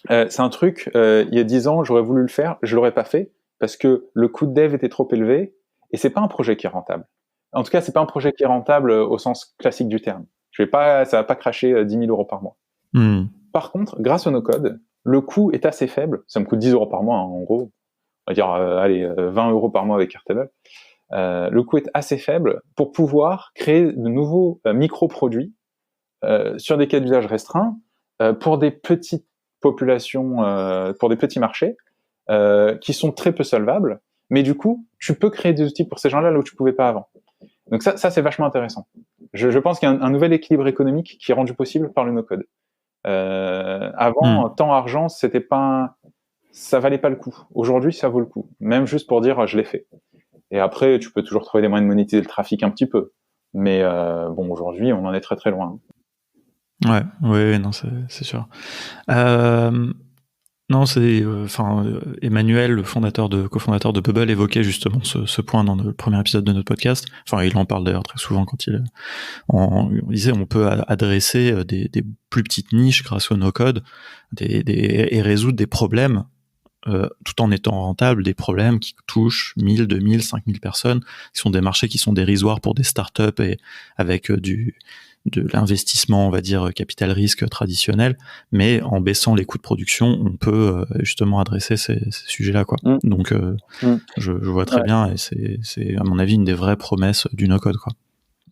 c'est un truc, il y a 10 ans, j'aurais voulu le faire, je l'aurais pas fait, parce que le coût de dev était trop élevé, et c'est pas un projet qui est rentable. En tout cas, c'est pas un projet qui est rentable au sens classique du terme. Ça va pas cracher 10 000 euros par mois. Par contre, grâce au no-code, le coût est assez faible. Ça me coûte 10 euros par mois, hein, en gros. On va dire, 20 euros par mois avec Airtable. Le coût est assez faible pour pouvoir créer de nouveaux micro-produits sur des cas d'usage restreints pour des petites populations, pour des petits marchés qui sont très peu solvables. Mais du coup, tu peux créer des outils pour ces gens-là là où tu pouvais pas avant. Donc ça c'est vachement intéressant. Je pense qu'il y a un nouvel équilibre économique qui est rendu possible par le no-code. Avant, temps, argent, ça valait pas le coup. Aujourd'hui, ça vaut le coup. Même juste pour dire, je l'ai fait. Et après, tu peux toujours trouver des moyens de monétiser le trafic un petit peu. Mais bon, aujourd'hui, on en est très très loin. Ouais, non, c'est sûr. Non, c'est Emmanuel, le cofondateur de Bubble, évoquait justement ce point dans le premier épisode de notre podcast. Enfin, il en parle d'ailleurs très souvent quand on disait on peut adresser des plus petites niches grâce au no-code et résoudre des problèmes tout en étant rentable, des problèmes qui touchent 1000, 2000, 5000 personnes, qui sont des marchés qui sont dérisoires pour des startups et avec de l'investissement, on va dire, capital risque traditionnel, mais en baissant les coûts de production, on peut justement adresser ces sujets-là, quoi. Donc, je vois très bien, et c'est à mon avis une des vraies promesses du no-code, quoi.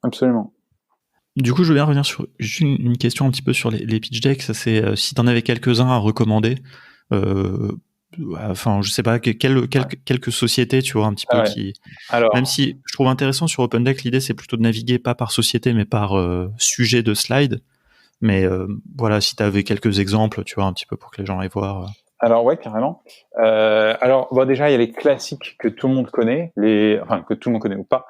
Absolument. Du coup, je veux bien revenir sur juste une question un petit peu sur les pitch decks. Ça, c'est si t'en avais quelques-uns à recommander. Enfin, je sais pas, quelques sociétés, tu vois, un petit peu Alors, même si je trouve intéressant sur Open Deck, l'idée c'est plutôt de naviguer pas par société, mais par sujet de slide. Mais voilà, si tu avais quelques exemples, tu vois, un petit peu pour que les gens aillent voir. Alors ouais, carrément. Alors bon, déjà il y a les classiques que tout le monde connaît, que tout le monde connaît ou pas,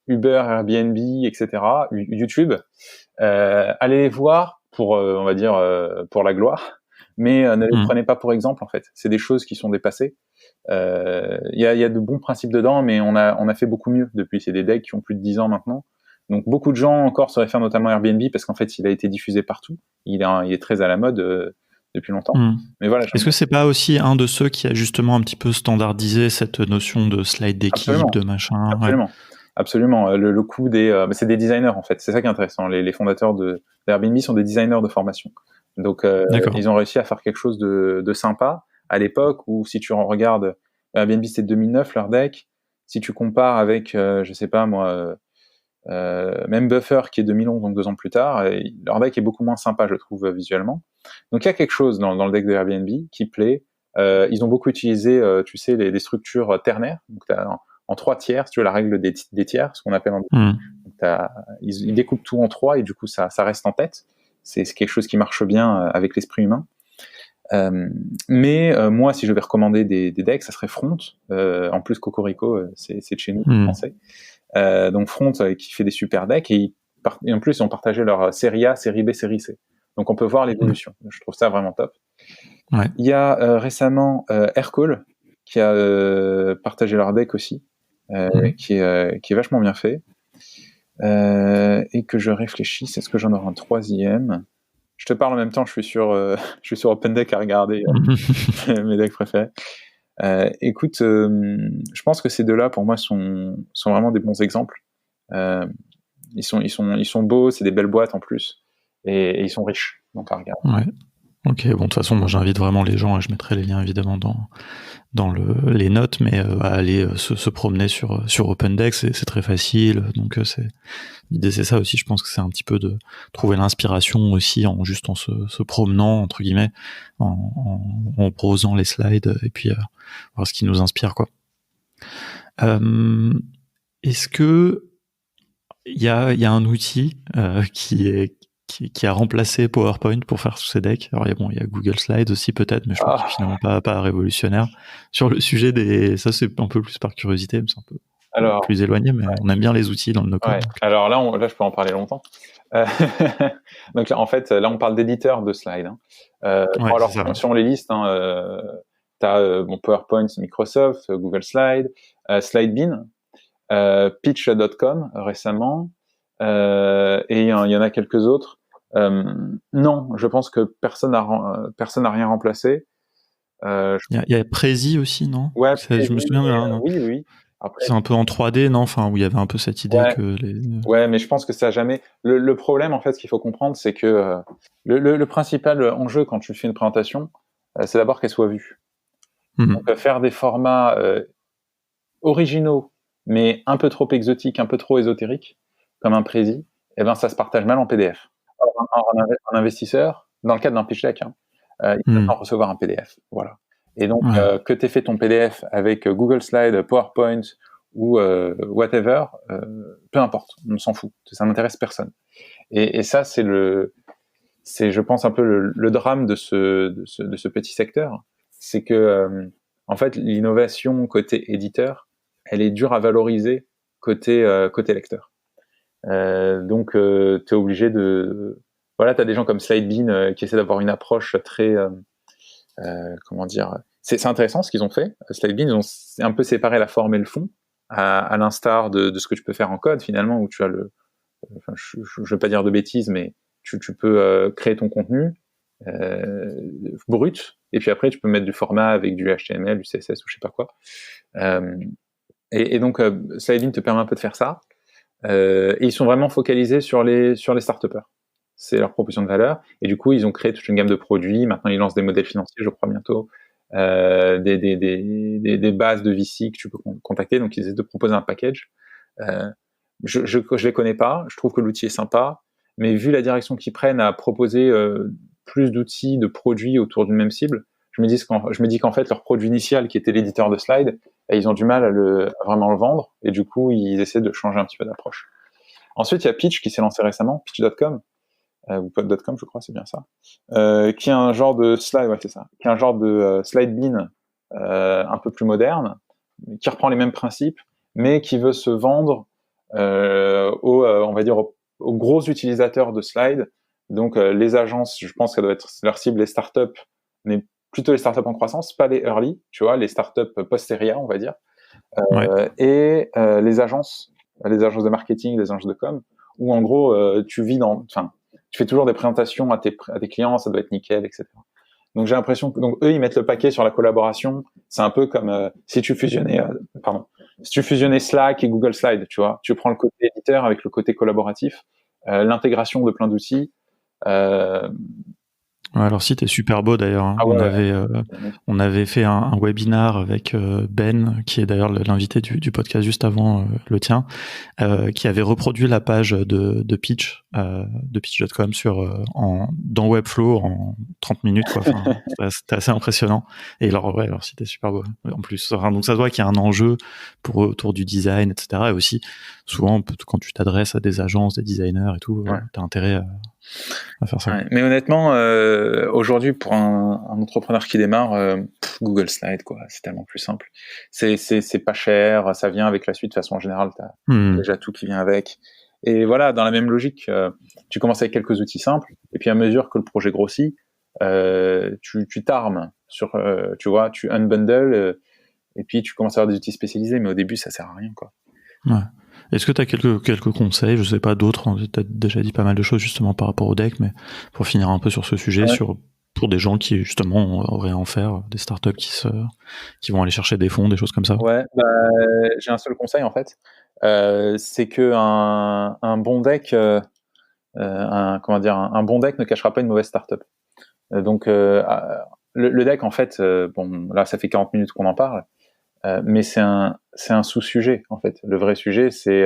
Uber, Airbnb, etc. YouTube. Allez les voir pour, on va dire, pour la gloire. Mais ne les prenez pas pour exemple, en fait. C'est des choses qui sont dépassées. Il y a de bons principes dedans, mais on a fait beaucoup mieux depuis. C'est des decks qui ont plus de 10 ans maintenant. Donc beaucoup de gens encore se réfèrent notamment à Airbnb parce qu'en fait, il a été diffusé partout. Il est très à la mode depuis longtemps. Mais voilà. Est-ce que c'est pas aussi un de ceux qui a justement un petit peu standardisé cette notion de slide d'équipe, de machin? Absolument. Le coût c'est des designers en fait. C'est ça qui est intéressant. Les fondateurs d'Airbnb sont des designers de formation. Donc ils ont réussi à faire quelque chose de sympa à l'époque où, si tu regardes Airbnb, c'était 2009 leur deck. Si tu compares avec je sais pas moi, même Buffer qui est 2011, donc 2 ans plus tard, leur deck est beaucoup moins sympa, je trouve, visuellement. Donc il y a quelque chose dans le deck de Airbnb qui plaît. Ils ont beaucoup utilisé, tu sais, des structures ternaires. Donc en 3 tiers, si tu veux, la règle des tiers, ce qu'on appelle ils découpent tout en 3 et du coup ça reste en tête. C'est quelque chose qui marche bien avec l'esprit humain. Mais moi, si je vais recommander des decks, ça serait Front. En plus, Cocorico, c'est de chez nous, français. Donc Front qui fait des super decks et en plus ils ont partagé leur série A, série B, série C. Donc on peut voir l'évolution. Je trouve ça vraiment top. Ouais. Il y a récemment Aircall qui a partagé leur deck aussi, qui est vachement bien fait. Et que je réfléchisse, est-ce que j'en aurai un troisième? Je te parle en même temps, je suis sur OpenDeck à regarder mes decks préférés. Écoute, je pense que ces deux-là, pour moi, sont vraiment des bons exemples. Ils sont beaux, c'est des belles boîtes en plus, et ils sont riches, donc à regarder. Ouais. Ok, bon, de toute façon, moi j'invite vraiment les gens, et je mettrai les liens évidemment dans les notes, mais à aller se promener sur OpenDeck, c'est très facile. Donc l'idée c'est ça aussi. Je pense que c'est un petit peu de trouver l'inspiration aussi en se promenant entre guillemets, en posant les slides et puis voir ce qui nous inspire quoi. Est-ce que il y a un outil qui a remplacé PowerPoint pour faire tous ces decks? Alors il y a Google Slides aussi peut-être, mais je trouve que c'est finalement pas révolutionnaire. Sur le sujet ça c'est un peu plus par curiosité, mais c'est un peu plus éloigné, mais on aime bien les outils dans le no-code. Ouais. Alors là, je peux en parler longtemps. Donc là, en fait, on parle d'éditeur de slides. Si on les liste, t'as PowerPoint, Microsoft, Google Slides, Slidebean, Pitch.com récemment, et il y en a quelques autres. Non, je pense que personne n'a rien remplacé. Il y a Prezi aussi, non? Ouais, je me souviens. Non oui. Après, c'est un peu en 3D, non? Enfin, où il y avait un peu cette idée que Ouais, mais je pense que ça a jamais. Le problème, en fait, ce qu'il faut comprendre, c'est que le principal enjeu quand tu fais une présentation, c'est d'abord qu'elle soit vue. Donc faire des formats originaux, mais un peu trop exotiques, un peu trop ésotériques, comme un Prezi, ça se partage mal en PDF. Alors, un investisseur, dans le cadre d'un pitch deck, il peut en recevoir un PDF. Voilà. Et donc, que tu aies fait ton PDF avec Google Slides, PowerPoint ou whatever, peu importe, on s'en fout. Ça n'intéresse personne. Et ça, c'est je pense, un peu le drame de ce petit secteur. C'est que, en fait, l'innovation côté éditeur, elle est dure à valoriser côté lecteur. Donc, tu es obligé de... Voilà, tu as des gens comme Slidebean qui essaient d'avoir une approche très... comment dire, c'est intéressant ce qu'ils ont fait. Slidebean, ils ont un peu séparé la forme et le fond, à l'instar de ce que tu peux faire en code finalement, où tu as je veux pas dire de bêtises, mais tu peux créer ton contenu brut, et puis après tu peux mettre du format avec du HTML, du CSS ou je sais pas quoi. Et donc Slidebean te permet un peu de faire ça. Et ils sont vraiment focalisés sur les start-upers. C'est leur proposition de valeur. Et du coup, ils ont créé toute une gamme de produits. Maintenant, ils lancent des modèles financiers, je crois, bientôt. Des bases de VC que tu peux contacter. Donc, ils essaient de proposer un package. Je les connais pas. Je trouve que l'outil est sympa. Mais vu la direction qu'ils prennent à proposer plus d'outils, de produits autour d'une même cible, je me dis qu'en fait, leur produit initial, qui était l'éditeur de slides, ils ont du mal à vraiment le vendre. Et du coup, ils essaient de changer un petit peu d'approche. Ensuite, il y a Pitch qui s'est lancé récemment, Pitch.com. Ou pod.com, je crois, c'est bien ça, qui est un genre de slide, ouais, c'est ça, qui est un genre de Slidebean un peu plus moderne, qui reprend les mêmes principes, mais qui veut se vendre on va dire aux gros utilisateurs de slides. Donc les agences, je pense que ça doit être leur cible, les startups, mais plutôt les startups en croissance, pas les early, tu vois, les startups post-série A, on va dire, et les agences de marketing, les agences de com, où en gros tu fais toujours des présentations à tes clients, ça doit être nickel, etc. Donc j'ai l'impression que eux ils mettent le paquet sur la collaboration. C'est un peu comme si tu fusionnais Slack et Google Slide, tu vois. Tu prends le côté éditeur avec le côté collaboratif, l'intégration de plein d'outils. Ouais, leur site est super beau d'ailleurs. Hein. Ah ouais, on avait fait un webinar avec Ben, qui est d'ailleurs l'invité du podcast juste avant le tien, qui avait reproduit la page de Pitch, de Pitch.com dans Webflow en 30 minutes. Quoi. Enfin, c'était assez impressionnant. Et leur site est super beau en plus. Enfin, donc ça se voit qu'il y a un enjeu autour du design, etc. Et aussi, souvent, quand tu t'adresses à des agences, des designers et tout, t'as intérêt à faire ça. Ouais, mais honnêtement, aujourd'hui, pour un entrepreneur qui démarre, Google Slide, quoi, c'est tellement plus simple. C'est pas cher, ça vient avec la suite de façon générale, t'as déjà tout qui vient avec. Et voilà, dans la même logique, tu commences avec quelques outils simples, et puis à mesure que le projet grossit, tu t'armes sur, tu vois, tu unbundle, et puis tu commences à avoir des outils spécialisés, mais au début, ça sert à rien, quoi. Ouais. Est-ce que tu as quelques conseils, je sais pas d'autres, tu as déjà dit pas mal de choses justement par rapport au deck, mais pour finir un peu sur ce sujet, pour des gens qui justement auraient à en faire, des startups qui vont aller chercher des fonds, des choses comme ça. Ouais, j'ai un seul conseil en fait, c'est que un bon deck, un bon deck ne cachera pas une mauvaise startup. Donc le deck en fait, bon là ça fait 40 minutes qu'on en parle. Mais c'est un sous-sujet en fait. Le vrai sujet, c'est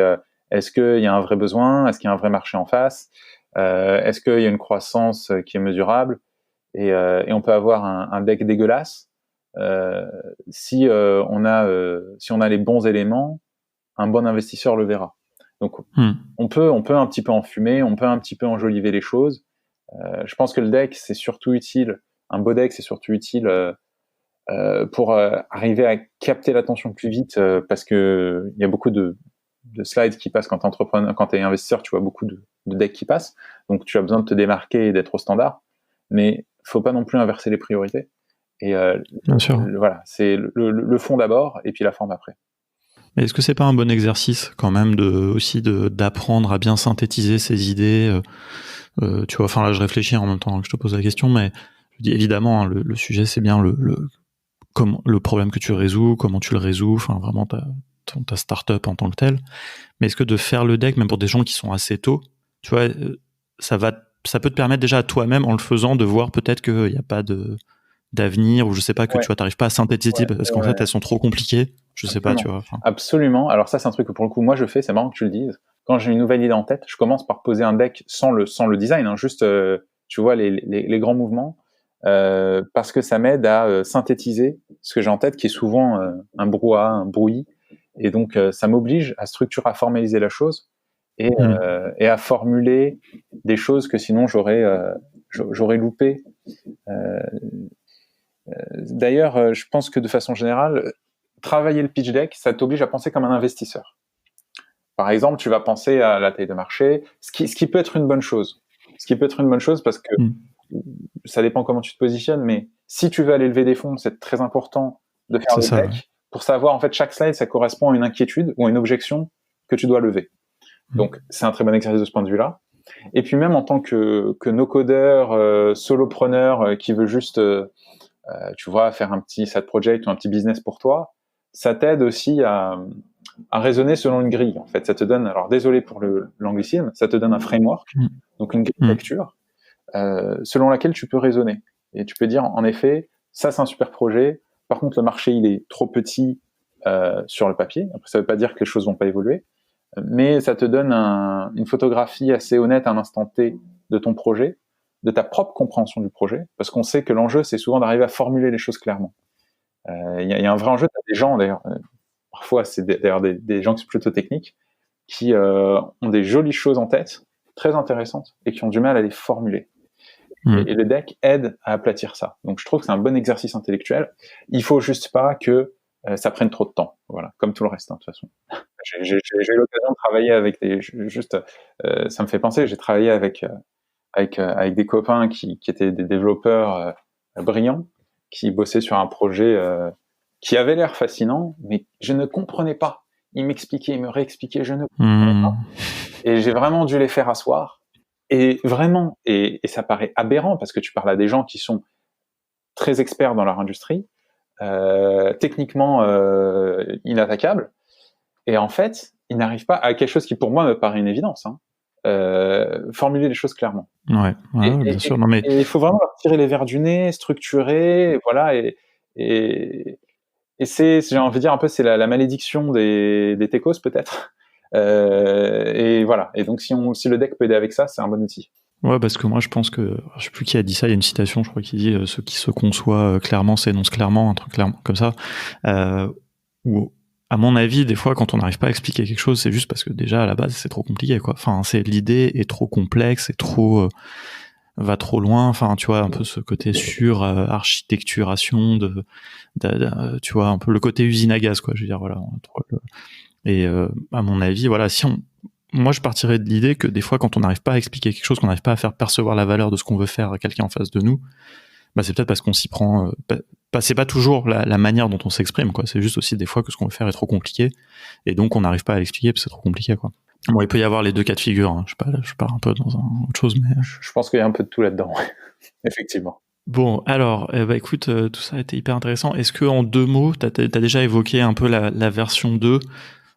est-ce qu'il y a un vrai besoin, est-ce qu'il y a un vrai marché en face, est-ce qu'il y a une croissance qui est mesurable, et on peut avoir un deck dégueulasse si on a les bons éléments, un bon investisseur le verra. Donc on peut un petit peu enfumer, on peut un petit peu enjoliver les choses. Je pense que le deck c'est surtout utile, un beau deck c'est surtout utile pour arriver à capter l'attention plus vite, parce que il y a beaucoup de slides qui passent quand t'es entrepreneur, quand t'es investisseur, tu vois beaucoup de decks qui passent, donc tu as besoin de te démarquer et d'être au standard, mais faut pas non plus inverser les priorités. Et Bien sûr. voilà, c'est le fond d'abord et puis la forme après. Mais est-ce que c'est pas un bon exercice quand même d'apprendre à bien synthétiser ses idées, tu vois, enfin là je réfléchis en même temps que je te pose la question, mais je dis évidemment hein, le sujet c'est bien le problème que tu résous, comment tu le résous, enfin vraiment ta startup en tant que telle. Mais est-ce que de faire le deck, même pour des gens qui sont assez tôt, tu vois, ça peut te permettre déjà à toi-même en le faisant de voir peut-être qu'il n'y a pas d'avenir, ou je sais pas, que tu vois, t'arrives pas à synthétiser parce qu'en fait elles sont trop compliquées. Je sais pas, tu vois. Absolument. Alors ça c'est un truc que pour le coup moi je fais, c'est marrant que tu le dises. Quand j'ai une nouvelle idée en tête, je commence par poser un deck sans le design, hein, juste tu vois les grands mouvements. Parce que ça m'aide à synthétiser ce que j'ai en tête, qui est souvent un brouhaha, un bruit, et donc ça m'oblige à structurer, à formaliser la chose et à formuler des choses que sinon j'aurais loupé. D'ailleurs, je pense que de façon générale, travailler le pitch deck, ça t'oblige à penser comme un investisseur. Par exemple, tu vas penser à la taille de marché, ce qui peut être une bonne chose. Ce qui peut être une bonne chose parce que ça dépend comment tu te positionnes, mais si tu veux aller lever des fonds, c'est très important de faire le deck pour savoir, en fait, chaque slide, ça correspond à une inquiétude ou à une objection que tu dois lever. Donc, c'est un très bon exercice de ce point de vue-là. Et puis même en tant que no-codeur, solopreneur qui veut juste, tu vois, faire un petit side project ou un petit business pour toi, ça t'aide aussi à raisonner selon une grille. En fait, ça te donne, alors désolé pour l'anglicisme, ça te donne un framework, donc une grille de lecture, selon laquelle tu peux raisonner. Et tu peux dire, en effet, ça c'est un super projet, par contre le marché il est trop petit sur le papier. Après, ça veut pas dire que les choses vont pas évoluer, mais ça te donne une photographie assez honnête à un instant T de ton projet, de ta propre compréhension du projet, parce qu'on sait que l'enjeu c'est souvent d'arriver à formuler les choses clairement. Il y a un vrai enjeu, t'as des gens d'ailleurs, parfois c'est d'ailleurs des gens qui sont plutôt techniques, qui ont des jolies choses en tête, très intéressantes, et qui ont du mal à les formuler. Et le deck aide à aplatir ça. Donc je trouve que c'est un bon exercice intellectuel. Il faut juste pas que ça prenne trop de temps. Voilà, comme tout le reste, hein, de toute façon. J'ai eu l'occasion de travailler avec ça me fait penser, j'ai travaillé avec des copains qui étaient des développeurs brillants, qui bossaient sur un projet qui avait l'air fascinant, mais je ne comprenais pas. Ils m'expliquaient, ils me réexpliquaient, je ne comprenais pas. Et j'ai vraiment dû les faire asseoir. Et vraiment, et ça paraît aberrant parce que tu parles à des gens qui sont très experts dans leur industrie, techniquement inattaquables, et en fait, ils n'arrivent pas à quelque chose qui pour moi me paraît une évidence, hein, formuler les choses clairement. Ouais, bien sûr. Non, mais Et il faut vraiment leur tirer les verres du nez, structurer, et voilà, et c'est, j'ai envie de dire un peu, c'est la malédiction des techos peut-être. Et voilà. Et donc si le deck peut aider avec ça, c'est un bon outil. ouais, parce que moi je pense que je sais plus qui a dit ça. Il y a une citation, je crois, qui dit ceux qui se conçoit clairement s'énonce clairement, un truc clairement comme ça. Ou à mon avis, des fois, quand on n'arrive pas à expliquer quelque chose, c'est juste parce que déjà à la base c'est trop compliqué, quoi. Enfin, c'est l'idée est trop complexe, et trop va trop loin. Enfin, tu vois, un peu ce côté sur architecturation tu vois, un peu le côté usine à gaz, quoi. Je veux dire, voilà. Et à mon avis, voilà, moi je partirais de l'idée que des fois, quand on n'arrive pas à expliquer quelque chose, qu'on n'arrive pas à faire percevoir la valeur de ce qu'on veut faire à quelqu'un en face de nous, bah c'est peut-être parce qu'on s'y prend. C'est pas toujours la manière dont on s'exprime, quoi. C'est juste aussi des fois que ce qu'on veut faire est trop compliqué, et donc on n'arrive pas à l'expliquer parce que c'est trop compliqué, quoi. Bon, il peut y avoir les deux cas de figure, hein. Je pars un peu dans autre chose, mais je pense qu'il y a un peu de tout là-dedans, effectivement. Bon, alors, bah écoute, tout ça a été hyper intéressant. Est-ce que en 2 mots, t'as déjà évoqué un peu la version 2,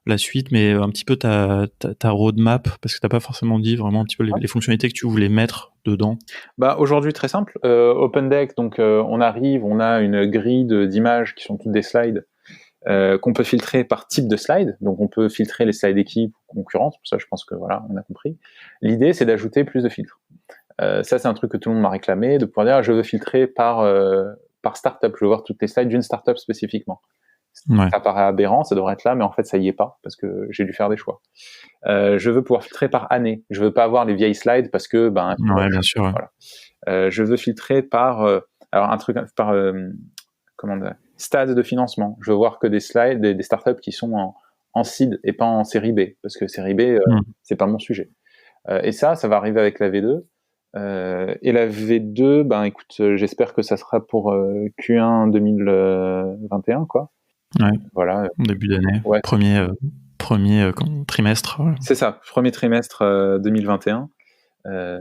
la suite, mais un petit peu ta roadmap, parce que t'as pas forcément dit vraiment un petit peu les fonctionnalités que tu voulais mettre dedans. Bah aujourd'hui, très simple. OpenDeck, donc on a une grille d'images qui sont toutes des slides qu'on peut filtrer par type de slide. Donc on peut filtrer les slides équipes ou concurrentes. Pour ça, je pense que voilà, on a compris. L'idée, c'est d'ajouter plus de filtres. Ça, c'est un truc que tout le monde m'a réclamé, de pouvoir dire je veux filtrer par startup. Je veux voir toutes les slides d'une startup spécifiquement. Ouais. Ça paraît aberrant, ça devrait être là, mais en fait, ça y est pas parce que j'ai dû faire des choix. Je veux pouvoir filtrer par année. Je veux pas avoir les vieilles slides parce que ouais, bien sûr. Ouais. Voilà. Je veux filtrer par alors un truc par stade de financement. Je veux voir que des slides des startups qui sont en seed et pas en série B parce que série B c'est pas mon sujet. Et ça va arriver avec la V2. Et la V2, écoute, j'espère que ça sera pour Q1 2021, quoi. Ouais. Voilà. Début d'année. Ouais. Premier trimestre. Ouais. C'est ça, premier trimestre 2021.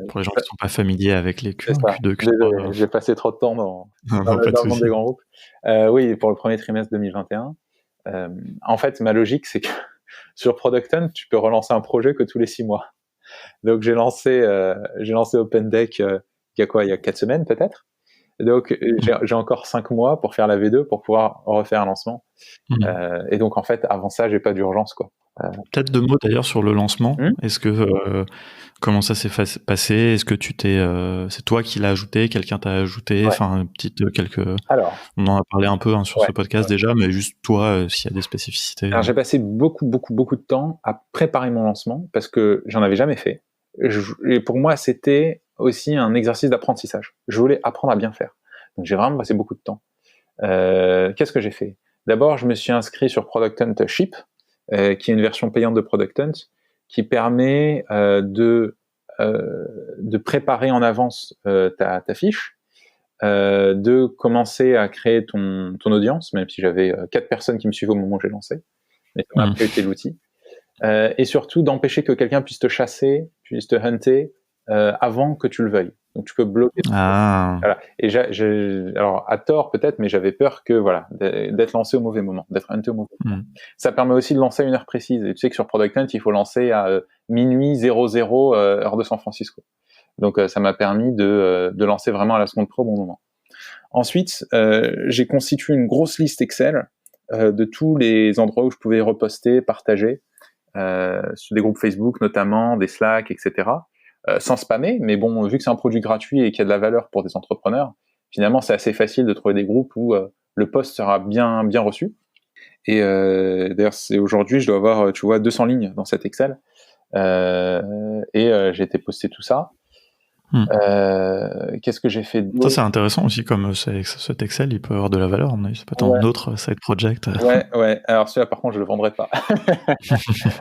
Pour les gens qui ne sont pas familiers avec les Q1, Q2, Q3. Désolé, j'ai passé trop de temps dans le monde des grands groupes. Oui, pour le premier trimestre 2021. En fait, ma logique, c'est que sur Product Hunt, tu peux relancer un projet que tous les 6 mois. Donc j'ai lancé OpenDeck il y a 4 semaines peut-être. Donc j'ai encore 5 mois pour faire la V2 pour pouvoir refaire un lancement. Et donc en fait, avant ça, j'ai pas d'urgence, quoi. Peut-être 2 mots d'ailleurs sur le lancement. Est-ce que comment ça s'est passé? Est-ce que c'est toi qui l'as ajouté, quelqu'un t'a ajouté? Enfin, Alors, on en a parlé un peu sur ce podcast déjà, mais juste toi, s'il y a des spécificités. Alors j'ai passé beaucoup de temps à préparer mon lancement parce que j'en avais jamais fait. Et pour moi, c'était aussi un exercice d'apprentissage. Je voulais apprendre à bien faire. Donc j'ai vraiment passé beaucoup de temps. Qu'est-ce que j'ai fait? D'abord, je me suis inscrit sur Product Hunt Ship, qui est une version payante de Product Hunt, qui permet de préparer en avance ta fiche, de commencer à créer ton audience, même si j'avais 4 personnes qui me suivaient au moment où j'ai lancé, mais ça m'a après été l'outil, et surtout d'empêcher que quelqu'un puisse te chasser, puisse te hunter avant que tu le veuilles. Donc tu peux bloquer. Voilà. Et alors à tort peut-être, mais j'avais peur que d'être lancé au mauvais moment, d'être hunté au mauvais moment. Ça permet aussi de lancer à une heure précise. Et tu sais que sur Product Hunt, il faut lancer à minuit 00 heure de San Francisco. Donc ça m'a permis de lancer vraiment à la seconde près au bon moment. Ensuite, j'ai constitué une grosse liste Excel de tous les endroits où je pouvais reposter, partager, sur des groupes Facebook notamment, des Slack, etc. Sans spammer, mais bon, vu que c'est un produit gratuit et qu'il y a de la valeur pour des entrepreneurs, finalement c'est assez facile de trouver des groupes où le post sera bien reçu. Et d'ailleurs, c'est aujourd'hui, je dois avoir, 200 lignes dans cet Excel. Et j'ai été poster tout ça. Qu'est-ce que j'ai fait d'autre? Ça c'est intéressant aussi, comme cet Excel, il peut avoir de la valeur, mais c'est pas tant d'autres side project. Ouais. Alors celui-là, par contre, je le vendrai pas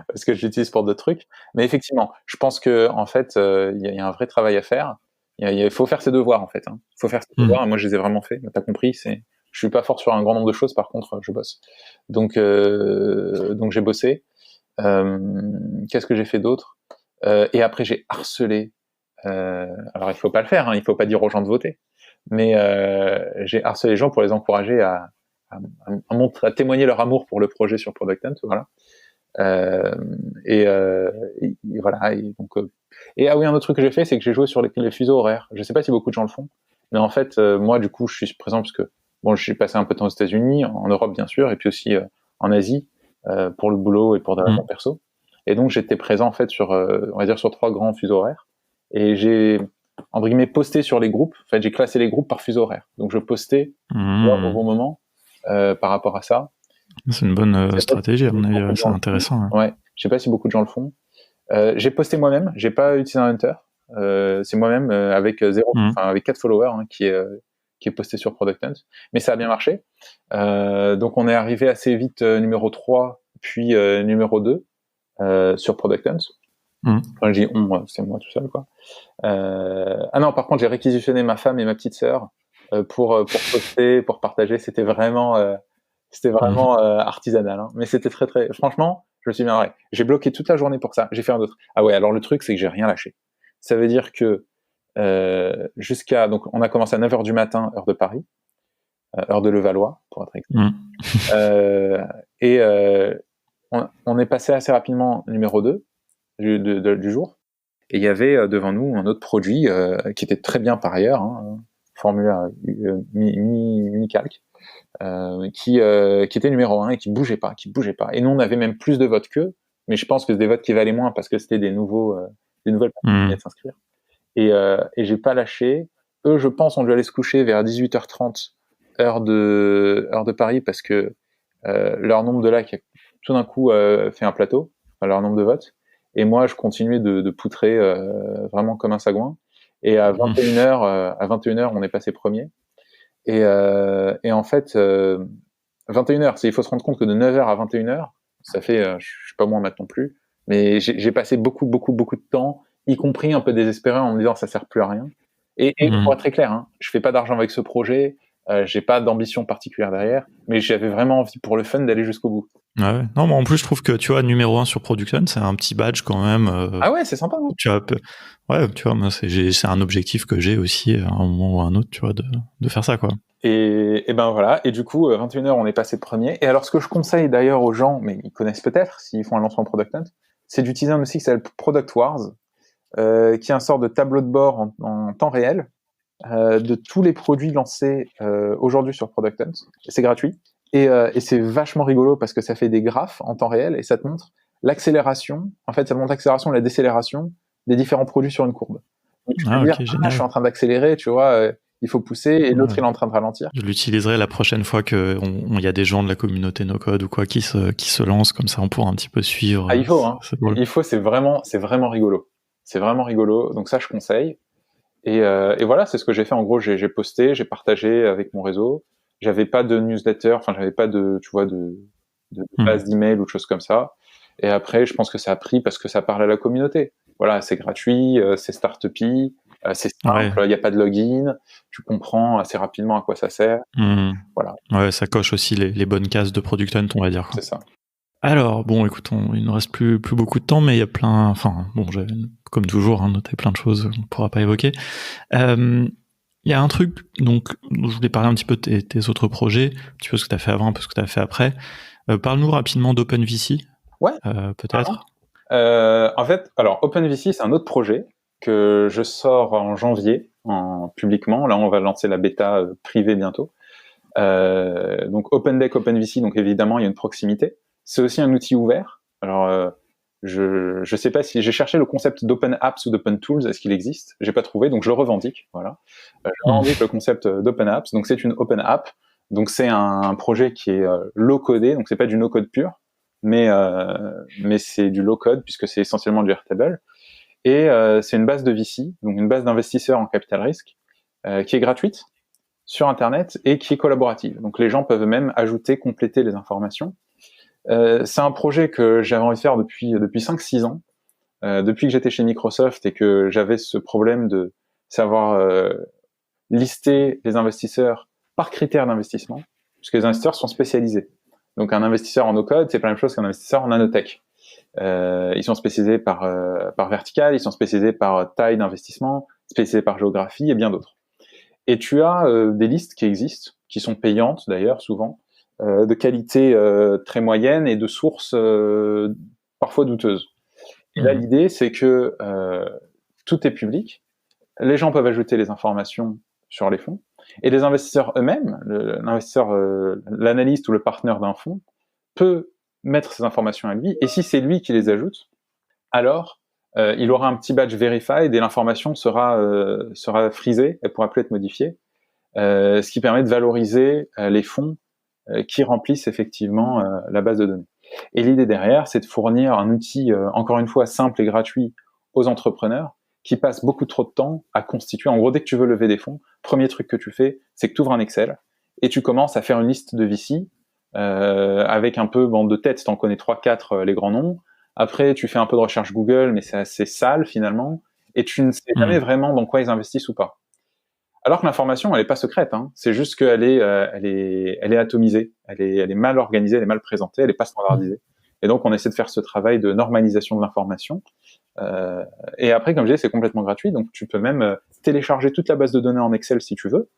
parce que je l'utilise pour d'autres trucs. Mais effectivement, je pense que en fait, il y a un vrai travail à faire. Il faut faire ses devoirs en fait. Il faut faire ses devoirs. Et moi, je les ai vraiment faits. T'as compris. Je suis pas fort sur un grand nombre de choses. Par contre, je bosse. Donc j'ai bossé. Qu'est-ce que j'ai fait d'autre? Et après, j'ai harcelé. Alors il faut pas le faire, il faut pas dire aux gens de voter, mais j'ai harcelé les gens pour les encourager à témoigner leur amour pour le projet sur Product Hunt, voilà. Et voilà. Et ah oui, un autre truc que j'ai fait, c'est que j'ai joué sur les fuseaux horaires. Je sais pas si beaucoup de gens le font, mais en fait, moi, du coup, je suis présent parce que bon, j'ai passé un peu de temps aux États-Unis, en Europe bien sûr, et puis aussi en Asie pour le boulot et pour des raisons perso. Et donc, j'étais présent en fait sur, on va dire, sur 3 grands fuseaux horaires. Et j'ai entre guillemets posté sur les groupes. En fait, j'ai classé les groupes par fuseau horaire. Donc, je postais au bon moment par rapport à ça. C'est une bonne stratégie, à mon avis. C'est intéressant. Hein. Ouais. Je sais pas si beaucoup de gens le font. J'ai posté moi-même. J'ai pas utilisé un hunter. C'est moi-même avec avec 4 followers qui est posté sur Product Hunt. Mais ça a bien marché. Donc on est arrivé assez vite numéro 3, puis numéro 2 sur Product Hunt. Enfin, je dis c'est moi tout seul, quoi. Ah non, par contre, j'ai réquisitionné ma femme et ma petite sœur pour poster, pour partager. C'était vraiment artisanal, hein. Mais c'était très très. Franchement, je me suis bien. J'ai bloqué toute la journée pour ça. J'ai fait un autre. Ah ouais. Alors le truc, c'est que j'ai rien lâché. Ça veut dire que donc on a commencé à 9h du matin, heure de Paris, heure de Levallois, pour être exact. Et on est passé assez rapidement numéro 2 du jour. Et il y avait devant nous un autre produit qui était très bien par ailleurs, hein, formulaire mini-calque, qui était numéro 1 et qui bougeait pas. Et nous, on avait même plus de votes qu'eux, mais je pense que c'est des votes qui valaient moins parce que c'était des nouvelles personnes qui venaient de s'inscrire. Et j'ai pas lâché. Eux, je pense, ont dû aller se coucher vers 18h30 heure de Paris parce que leur nombre de likes a tout d'un coup fait un plateau, enfin, leur nombre de votes. Et moi, je continuais de poutrer vraiment comme un sagouin. Et à 21h, on est passé premier. Et en fait, 21h, il faut se rendre compte que de 9h à 21h, ça fait, je suis pas moins maths non plus, mais j'ai passé beaucoup de temps, y compris un peu désespéré en me disant ça sert plus à rien. Et pour être très clair, hein, je fais pas d'argent avec ce projet, j'ai pas d'ambition particulière derrière, mais j'avais vraiment envie pour le fun d'aller jusqu'au bout. Ouais. Non, mais en plus, je trouve que, tu vois, numéro 1 sur Product Hunt, c'est un petit badge quand même. Ah ouais, c'est sympa, hein. Tu vois, ouais, tu vois, moi, c'est un objectif que j'ai aussi, à un moment ou à un autre, tu vois, de faire ça, quoi. Et ben voilà, et du coup, 21h, on est passé premier. Et alors, ce que je conseille d'ailleurs aux gens, mais ils connaissent peut-être s'ils font un lancement Product Hunt, c'est d'utiliser un outil qui s'appelle Product Wars, qui est un sort de tableau de bord en temps réel de tous les produits lancés aujourd'hui sur Product Hunt. C'est gratuit. Et c'est vachement rigolo parce que ça fait des graphes en temps réel et ça te montre l'accélération. En fait, ça montre l'accélération et la décélération des différents produits sur une courbe. Donc, tu peux dire, je suis en train d'accélérer, tu vois, il faut pousser, et l'autre, il est en train de ralentir. Je l'utiliserai la prochaine fois qu'il y a des gens de la communauté no-code ou quoi qui se lancent, comme ça on pourra un petit peu suivre. Ah, il faut, hein. C'est vraiment rigolo. C'est vraiment rigolo, donc ça, je conseille. Et voilà, c'est ce que j'ai fait. En gros, j'ai posté, j'ai partagé avec mon réseau. J'avais pas de newsletter, enfin, j'avais pas de base d'email ou de choses comme ça. Et après, je pense que ça a pris parce que ça parle à la communauté. Voilà, c'est gratuit, c'est start-upy, c'est simple, il n'y a pas de login, tu comprends assez rapidement à quoi ça sert. Voilà. Ouais, ça coche aussi les bonnes cases de Product Hunt, on va dire. C'est ça. Alors, bon, écoute, il ne reste plus beaucoup de temps, mais il y a plein, enfin, bon, j'ai, comme toujours, noté plein de choses qu'on ne pourra pas évoquer. Il y a un truc, donc, je voulais parler un petit peu de tes autres projets, un petit peu ce que tu as fait avant, un peu ce que tu as fait après. Parle-nous rapidement d'OpenVC. Ouais. Peut-être. En fait, alors, OpenVC, c'est un autre projet que je sors en janvier, publiquement. Là, on va lancer la bêta privée bientôt. Donc, OpenDeck, OpenVC, donc évidemment, il y a une proximité. C'est aussi un outil ouvert. Alors, je sais pas si j'ai cherché le concept d'Open Apps ou d'Open Tools, est-ce qu'il existe? J'ai pas trouvé, donc je le revendique. Voilà. Je revendique le concept d'Open Apps. Donc, c'est une Open App. Donc, c'est un projet qui est low-codé, donc c'est pas du no-code pur, mais c'est du low-code puisque c'est essentiellement du Airtable. Et c'est une base de VC, donc une base d'investisseurs en capital risque, qui est gratuite sur Internet et qui est collaborative. Donc, les gens peuvent même ajouter, compléter les informations. C'est un projet que j'avais envie de faire depuis 5-6 ans, depuis que j'étais chez Microsoft et que j'avais ce problème de savoir lister les investisseurs par critères d'investissement, puisque les investisseurs sont spécialisés. Donc un investisseur en no-code, c'est pas la même chose qu'un investisseur en nanotech. Ils sont spécialisés par vertical, ils sont spécialisés par taille d'investissement, spécialisés par géographie et bien d'autres. Et tu as des listes qui existent, qui sont payantes d'ailleurs souvent, de qualité très moyenne et de sources parfois douteuses. Et là, l'idée, c'est que tout est public. Les gens peuvent ajouter les informations sur les fonds. Et les investisseurs eux-mêmes, l'investisseur, l'analyste ou le partenaire d'un fonds, peut mettre ces informations à lui. Et si c'est lui qui les ajoute, alors il aura un petit badge verified et l'information sera frisée, elle pourra plus être modifiée, ce qui permet de valoriser les fonds qui remplissent effectivement la base de données. Et l'idée derrière, c'est de fournir un outil, encore une fois, simple et gratuit aux entrepreneurs qui passent beaucoup trop de temps à constituer. En gros, dès que tu veux lever des fonds, premier truc que tu fais, c'est que tu ouvres un Excel et tu commences à faire une liste de VC avec un peu bande de tête, si t'en connais 3-4 les grands noms. Après, tu fais un peu de recherche Google, mais c'est assez sale finalement, et tu ne sais jamais vraiment dans quoi ils investissent ou pas. Alors que l'information, elle est pas secrète, hein. C'est juste qu'elle est, elle est atomisée, elle est mal organisée, elle est mal présentée, elle est pas standardisée. Et donc, on essaie de faire ce travail de normalisation de l'information. Et après, comme je disais, c'est complètement gratuit, donc tu peux même télécharger toute la base de données en Excel si tu veux.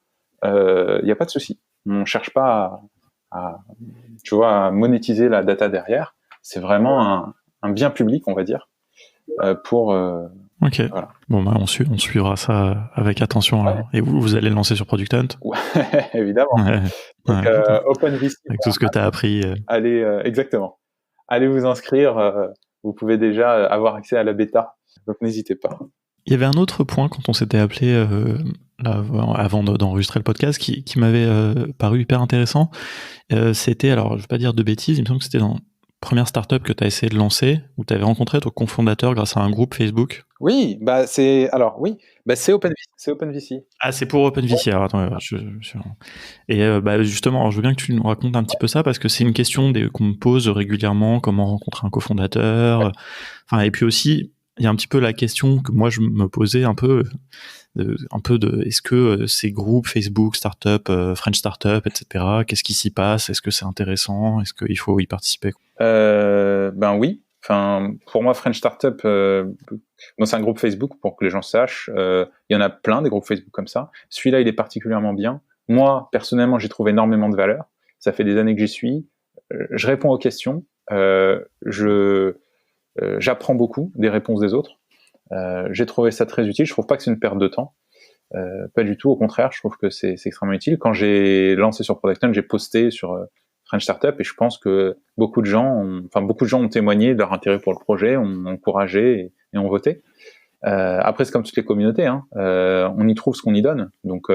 Il n'y a pas de souci. On cherche pas tu vois, à monétiser la data derrière. C'est vraiment un bien public, on va dire, pour. Ok. Voilà. Bon, bah, on suivra ça avec attention. Ouais. Alors. Et vous allez le lancer sur Product Hunt? Ouais, évidemment. Ouais. Donc, OpenVC. Avec tout ce que tu as appris. Allez, exactement. Allez vous inscrire. Vous pouvez déjà avoir accès à la bêta. Donc, n'hésitez pas. Il y avait un autre point quand on s'était appelé là, avant d'enregistrer le podcast qui m'avait paru hyper intéressant. C'était, alors je ne vais pas dire de bêtises, il me semble que c'était dans la première startup que tu as essayé de lancer, où tu avais rencontré ton cofondateur grâce à un groupe Facebook. Oui, c'est OpenVC. Ah, c'est pour OpenVC. Alors attends, et justement, alors, je veux bien que tu nous racontes un petit peu ça parce que c'est une question qu'on me pose régulièrement, comment rencontrer un cofondateur. Enfin, et puis aussi, il y a un petit peu la question que moi je me posais un peu de est-ce que ces groupes Facebook, Startup, French Startup, etc., qu'est-ce qui s'y passe? Est-ce que c'est intéressant? Est-ce qu'il faut y participer? Ben oui. Enfin, pour moi, French Startup, c'est un groupe Facebook pour que les gens sachent. Il y en a plein des groupes Facebook comme ça. Celui-là, il est particulièrement bien. Moi, personnellement, j'y trouve énormément de valeur. Ça fait des années que j'y suis. Je réponds aux questions. J'apprends beaucoup des réponses des autres. J'ai trouvé ça très utile. Je trouve pas que c'est une perte de temps. Pas du tout. Au contraire, je trouve que c'est extrêmement utile. Quand j'ai lancé sur Product Hunt, j'ai posté sur French Startup et je pense que beaucoup de gens ont témoigné de leur intérêt pour le projet, ont encouragé et ont voté. Après, c'est comme toutes les communautés, hein. On y trouve ce qu'on y donne. Donc,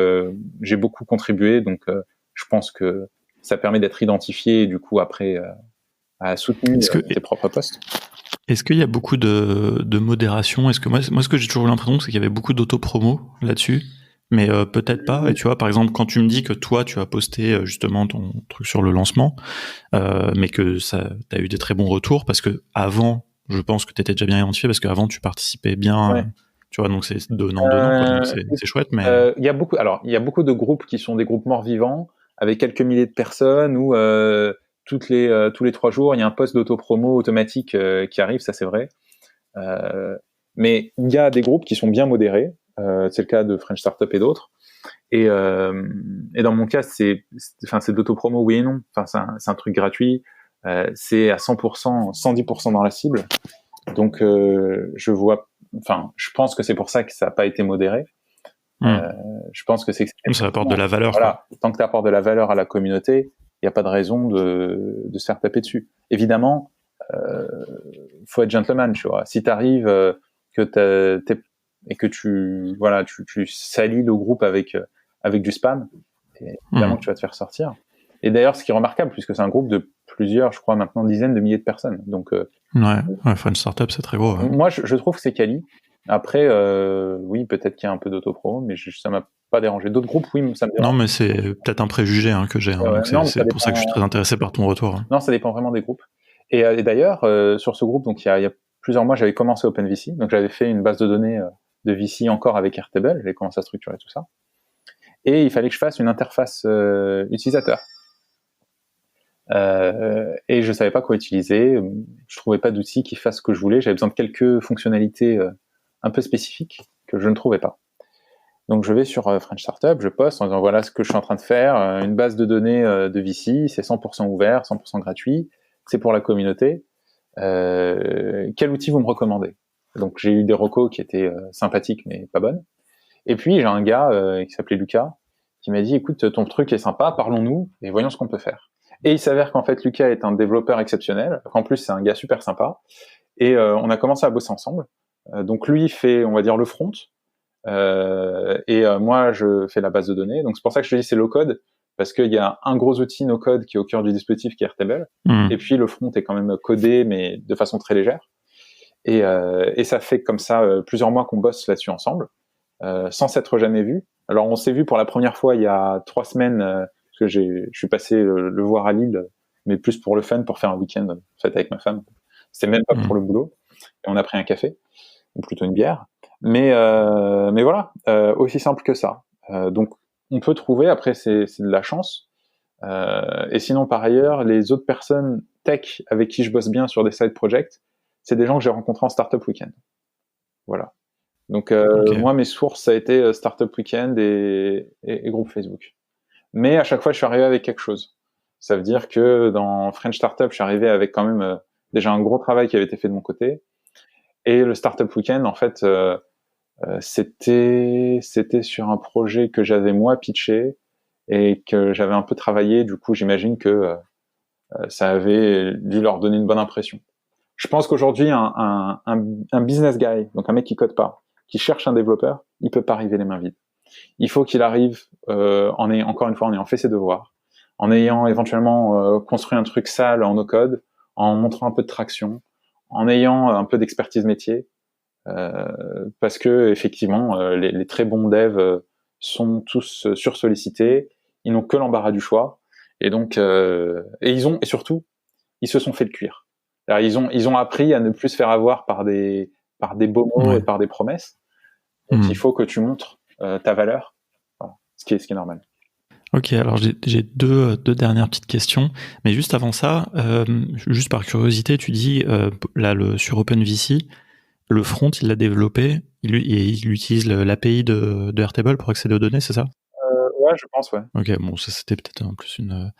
j'ai beaucoup contribué. Donc, je pense que ça permet d'être identifié et du coup, après, à soutenir tes propres posts. Est-ce qu'il y a beaucoup de modération? Est-ce que moi, ce que j'ai toujours eu l'impression, c'est qu'il y avait beaucoup d'auto-promo là-dessus, mais peut-être pas. Et tu vois, par exemple, quand tu me dis que toi, tu as posté justement ton truc sur le lancement, mais que t'as eu des très bons retours, parce que avant, je pense que t'étais déjà bien identifié, parce qu'avant, tu participais bien. Ouais. Tu vois, donc c'est donnant, donc c'est chouette, mais il y a beaucoup de groupes qui sont des groupes morts-vivants avec quelques milliers de personnes où tous les 3 jours, il y a un post d'auto-promo automatique qui arrive, ça c'est vrai. Mais il y a des groupes qui sont bien modérés, c'est le cas de French Startup et d'autres. Et dans mon cas, c'est de l'auto-promo, oui et non. Enfin, c'est un truc gratuit. C'est à 100%, 110% dans la cible. Donc, je pense que c'est pour ça que ça n'a pas été modéré. Je pense que ça apporte de la valeur. Voilà, tant que tu apportes de la valeur à la communauté, il n'y a pas de raison de se faire taper dessus. Évidemment, faut être gentleman, tu vois. Si tu arrives et que tu salis le groupe avec du spam, évidemment que tu vas te faire sortir. Et d'ailleurs, ce qui est remarquable, puisque c'est un groupe de plusieurs, je crois maintenant dizaines de milliers de personnes. Donc, French Startup, c'est très gros. Ouais. Moi, je trouve que c'est quali. Après, oui, peut-être qu'il y a un peu d'auto-promo, mais ça m'a pas dérangé. D'autres groupes, oui, ça me dérange. Non, mais c'est peut-être un préjugé que j'ai. C'est pour ça que je suis très intéressé par ton retour. Non, ça dépend vraiment des groupes. Et d'ailleurs, sur ce groupe, donc il y a plusieurs mois, j'avais commencé OpenVC. Donc j'avais fait une base de données de VC encore avec Airtable. J'avais commencé à structurer tout ça. Et il fallait que je fasse une interface utilisateur. Et je savais pas quoi utiliser. Je trouvais pas d'outil qui fasse ce que je voulais. J'avais besoin de quelques fonctionnalités un peu spécifiques que je ne trouvais pas. Donc je vais sur French Startup, je poste en disant voilà ce que je suis en train de faire, une base de données de VC, c'est 100% ouvert, 100% gratuit, c'est pour la communauté. Quel outil vous me recommandez? Donc j'ai eu des recos qui étaient sympathiques mais pas bonnes. Et puis j'ai un gars qui s'appelait Lucas qui m'a dit écoute, ton truc est sympa, parlons-nous et voyons ce qu'on peut faire. Et il s'avère qu'en fait Lucas est un développeur exceptionnel, en plus c'est un gars super sympa, et on a commencé à bosser ensemble. Donc lui fait, on va dire, le front, et moi je fais la base de données. Donc c'est pour ça que je te dis c'est low code, parce qu'il y a un gros outil no code qui est au cœur du dispositif qui est Airtable, et puis le front est quand même codé mais de façon très légère. Et ça fait comme ça plusieurs mois qu'on bosse là-dessus ensemble, sans s'être jamais vu. Alors on s'est vu pour la première fois il y a 3 semaines, parce que je suis passé le voir à Lille, mais plus pour le fun, pour faire un week-end en fait avec ma femme. C'était même pas pour le boulot. Et on a pris un café, ou plutôt une bière. Mais voilà, aussi simple que ça. Donc on peut trouver, après c'est de la chance. Et sinon par ailleurs, les autres personnes tech avec qui je bosse bien sur des side projects, c'est des gens que j'ai rencontrés en Startup Weekend. Voilà. Donc moi mes sources ça a été Startup Weekend et groupe Facebook. Mais à chaque fois je suis arrivé avec quelque chose. Ça veut dire que dans French Startup je suis arrivé avec quand même déjà un gros travail qui avait été fait de mon côté. Et le Startup Weekend en fait c'était sur un projet que j'avais moi pitché et que j'avais un peu travaillé. Du coup j'imagine que ça avait dû leur donner une bonne impression. Je pense qu'aujourd'hui un business guy, donc un mec qui code pas, qui cherche un développeur, il peut pas arriver les mains vides. Il faut qu'il arrive encore une fois en ayant fait ses devoirs, en ayant éventuellement construit un truc sale en no-code, en montrant un peu de traction, en ayant un peu d'expertise métier, parce que effectivement les très bons devs sont tous sursollicités, ils n'ont que l'embarras du choix, et donc et surtout ils se sont fait le cuir. Alors, ils ont appris à ne plus se faire avoir par des beaux mots et par des promesses. Donc il faut que tu montres ta valeur, voilà, ce qui est normal. Ok, alors j'ai deux dernières petites questions, mais juste avant ça, juste par curiosité, tu dis là sur OpenVC, le front il l'a développé, il utilise l'API de Airtable pour accéder aux données, c'est ça? Ouais, je pense, ouais. Ok, bon, ça c'était peut-être en plus une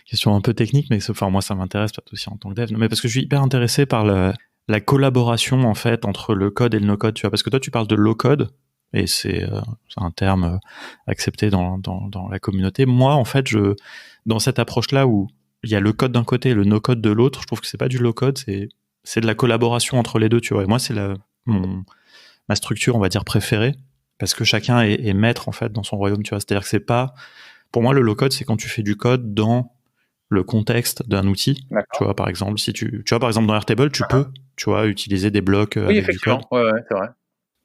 question un peu technique, mais enfin moi ça m'intéresse peut-être aussi en tant que dev, mais parce que je suis hyper intéressé par la collaboration en fait entre le code et le no-code, tu vois, parce que toi tu parles de low-code et c'est un terme accepté dans la communauté. Moi en fait dans cette approche-là où il y a le code d'un côté et le no-code de l'autre, je trouve que c'est pas du low-code, c'est de la collaboration entre les deux, tu vois. Et moi c'est ma structure on va dire préférée, parce que chacun est maître en fait dans son royaume, tu vois. C'est-à-dire que c'est pas, pour moi le low-code c'est quand tu fais du code dans le contexte d'un outil. D'accord. Tu vois, par exemple, si tu vois, par exemple, dans Airtable, tu peux, tu vois, utiliser des blocs Oui, avec du code. ouais, c'est vrai.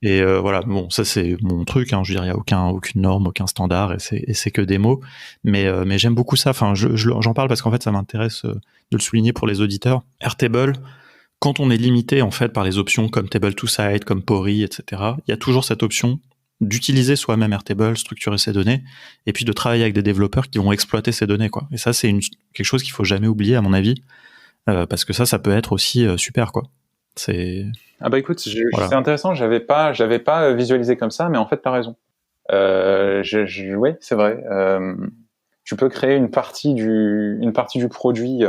Et voilà, bon, ça c'est mon truc. Je veux dire, il y a aucune norme, aucun standard, et c'est que des mots. Mais j'aime beaucoup ça. Enfin, j'en parle parce qu'en fait, ça m'intéresse de le souligner pour les auditeurs. Airtable, quand on est limité en fait par les options comme Table to Site, comme Pori, etc., il y a toujours cette option d'utiliser soi-même Airtable, structurer ses données, et puis de travailler avec des développeurs qui vont exploiter ces données, quoi. Et ça, c'est quelque chose qu'il faut jamais oublier, à mon avis, parce que ça peut être aussi super, quoi. Ah bah écoute, voilà. C'est intéressant, j'avais pas visualisé comme ça, mais en fait t'as raison. Oui, c'est vrai. Tu peux créer une partie du produit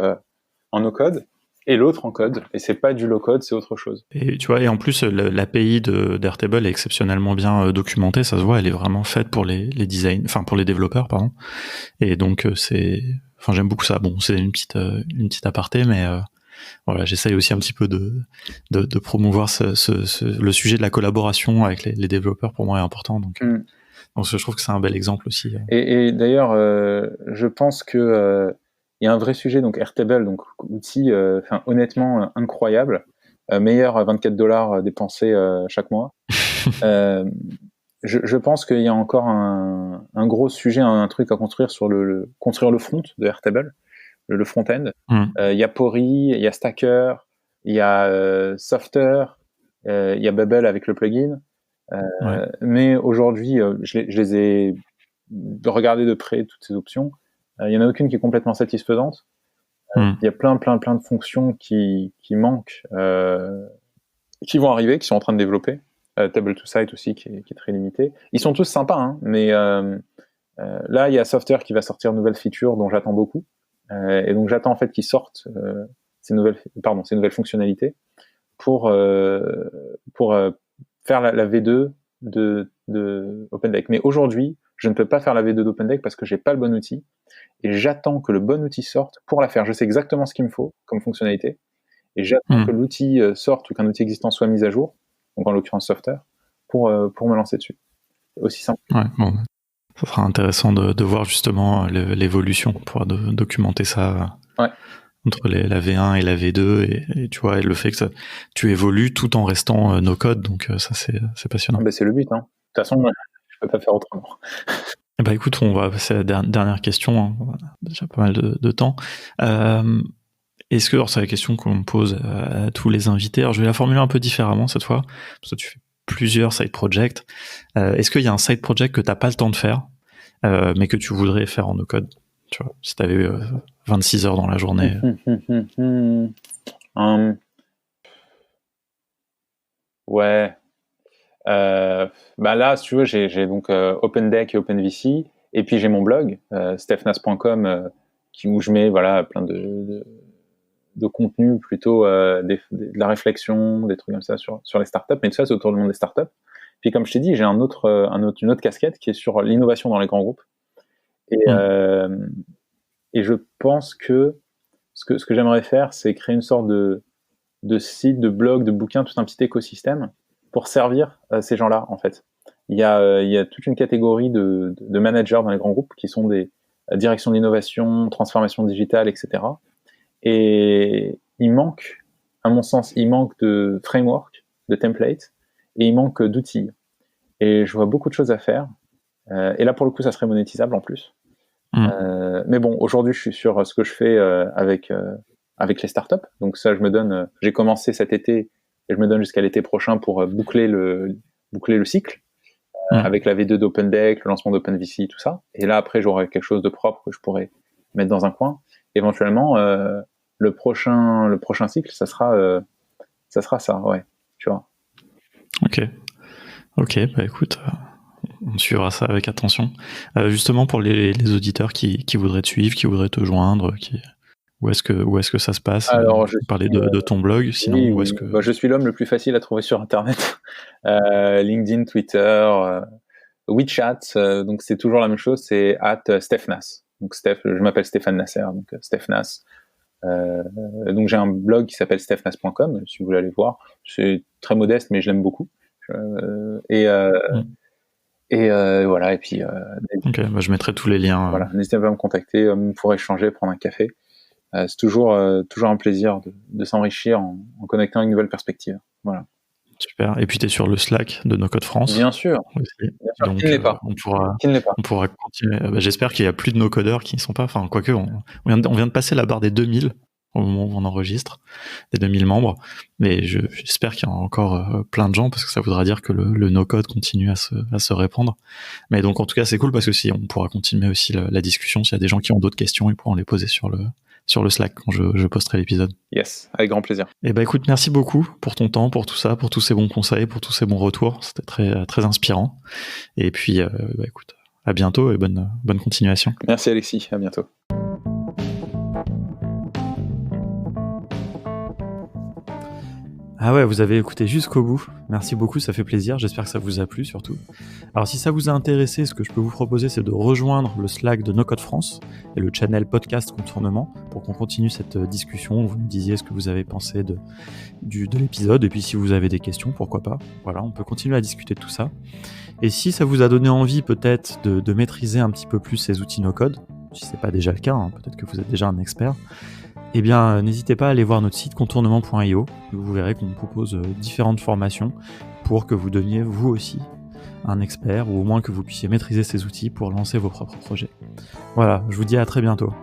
en no code et l'autre en code, et c'est pas du low code, c'est autre chose. Et tu vois, et en plus l'API d'Airtable est exceptionnellement bien documentée, ça se voit, elle est vraiment faite pour les pour les développeurs, pardon. Et donc j'aime beaucoup ça. Bon, c'est une petite aparté, mais voilà, j'essaye aussi un petit peu de promouvoir le sujet de la collaboration avec les développeurs. Pour moi est important, donc je trouve que c'est un bel exemple aussi. Et d'ailleurs, je pense que il y a un vrai sujet, donc Airtable, donc outil, honnêtement incroyable, meilleur 24$ dépensés chaque mois. Je pense qu'il y a encore un gros sujet, un truc à construire sur construire le front de Airtable, le front-end. Il y a Pori, il y a Stacker, il y a Softer, il y a Bubble avec le plugin. Mais aujourd'hui, je les ai regardé de près, toutes ces options. Il y en a aucune qui est complètement satisfaisante. Il y a plein de fonctions qui manquent, qui vont arriver, qui sont en train de développer. Table to Site aussi qui est très limité. Ils sont tous sympas, hein, mais là il y a Software qui va sortir de nouvelles features dont j'attends beaucoup, et donc j'attends en fait qu'ils sortent ces nouvelles fonctionnalités pour faire la V2 de OpenDeck. Mais aujourd'hui, je ne peux pas faire la V2 d'OpenDeck parce que j'ai pas le bon outil, et j'attends que le bon outil sorte pour la faire. Je sais exactement ce qu'il me faut comme fonctionnalité, et j'attends que l'outil sorte ou qu'un outil existant soit mis à jour, donc en l'occurrence Software, pour me lancer dessus. Aussi simple. Ouais, bon, ça sera intéressant de voir justement l'évolution, pour documenter ça entre la V1 et la V2, et tu vois, et le fait que tu évolues tout en restant no code, donc ça c'est passionnant. C'est le but, hein. De toute façon, je peux pas faire autrement. Bah écoute, on va passer à la dernière question, hein. On a déjà pas mal de temps. Est-ce que, alors c'est la question qu'on me pose à tous les invités, alors je vais la formuler un peu différemment cette fois, parce que tu fais plusieurs side projects. Est-ce qu'il y a un side project que t'as pas le temps de faire, mais que tu voudrais faire en no code, tu vois, si t'avais eu 26 heures dans la journée? Ouais. Là, si tu veux, j'ai donc OpenDeck et OpenVC, et puis j'ai mon blog, stephnas.com, où je mets plein de contenu, plutôt de la réflexion, des trucs comme ça sur les startups, mais tout ça c'est autour du monde des startups. Puis comme je t'ai dit, j'ai une autre casquette qui est sur l'innovation dans les grands groupes, et je pense que ce que j'aimerais faire, c'est créer une sorte de site, de blog, de bouquin, tout un petit écosystème pour servir ces gens-là, en fait. Il y a toute une catégorie de managers dans les grands groupes qui sont des directions d'innovation, transformation digitale, etc. Et il manque, à mon sens, de framework, de template, et il manque d'outils. Et je vois beaucoup de choses à faire. Et là, pour le coup, ça serait monétisable en plus. Mais bon, aujourd'hui, je suis sur ce que je fais avec les startups. Donc ça, j'ai commencé cet été, et je me donne jusqu'à l'été prochain pour boucler le cycle, avec la V2 d'OpenDeck, le lancement d'OpenVC, tout ça. Et là, après, j'aurai quelque chose de propre que je pourrais mettre dans un coin. Éventuellement, le prochain cycle, ça sera ça, ouais, tu vois. Ok, bah écoute, on suivra ça avec attention. Justement, pour les auditeurs qui voudraient te suivre, qui voudraient te joindre, où est-ce que ça se passe? Alors, je parlais de ton blog, sinon oui, où est-ce que... je suis l'homme le plus facile à trouver sur Internet. LinkedIn, Twitter, WeChat, donc c'est toujours la même chose, c'est @stephnas. Donc je m'appelle Stéphane Nasser, donc Stephnas. Donc j'ai un blog qui s'appelle stephnas.com, si vous voulez aller voir. C'est très modeste, mais je l'aime beaucoup. Voilà, et puis je mettrai tous les liens. Voilà, n'hésitez pas à me contacter pour échanger, prendre un café. C'est toujours un plaisir de s'enrichir en connectant une nouvelle perspective. Voilà. Super. Et puis tu es sur le Slack de No Code France. Bien sûr. Donc, qui ne l'est pas. On pourra continuer. J'espère qu'il n'y a plus de no-codeurs qui ne sont pas. Enfin, quoique, on vient de passer la barre des 2000 au moment où on enregistre, des 2000 membres. Mais j'espère qu'il y a encore plein de gens, parce que ça voudra dire que le no-code continue à se répandre. Mais donc, en tout cas, c'est cool, parce que si on pourra continuer aussi la discussion, s'il y a des gens qui ont d'autres questions, ils pourront les poser sur le Slack quand je posterai l'épisode. Yes, avec grand plaisir. Et écoute, merci beaucoup pour ton temps, pour tout ça, pour tous ces bons conseils, pour tous ces bons retours. C'était très, très inspirant. Et puis, écoute, à bientôt et bonne continuation. Merci Alexis, à bientôt. Ah ouais, vous avez écouté jusqu'au bout. Merci beaucoup, ça fait plaisir. J'espère que ça vous a plu surtout. Alors si ça vous a intéressé, ce que je peux vous proposer, c'est de rejoindre le Slack de No Code France et le channel podcast Contournement pour qu'on continue cette discussion. Vous me disiez ce que vous avez pensé de l'épisode, et puis si vous avez des questions, pourquoi pas. Voilà, on peut continuer à discuter de tout ça. Et si ça vous a donné envie peut-être de maîtriser un petit peu plus ces outils No Code, si c'est pas déjà le cas, hein, peut-être que vous êtes déjà un expert, eh bien, n'hésitez pas à aller voir notre site contournement.io. Vous verrez qu'on propose différentes formations pour que vous deveniez vous aussi un expert, ou au moins que vous puissiez maîtriser ces outils pour lancer vos propres projets. Voilà, je vous dis à très bientôt.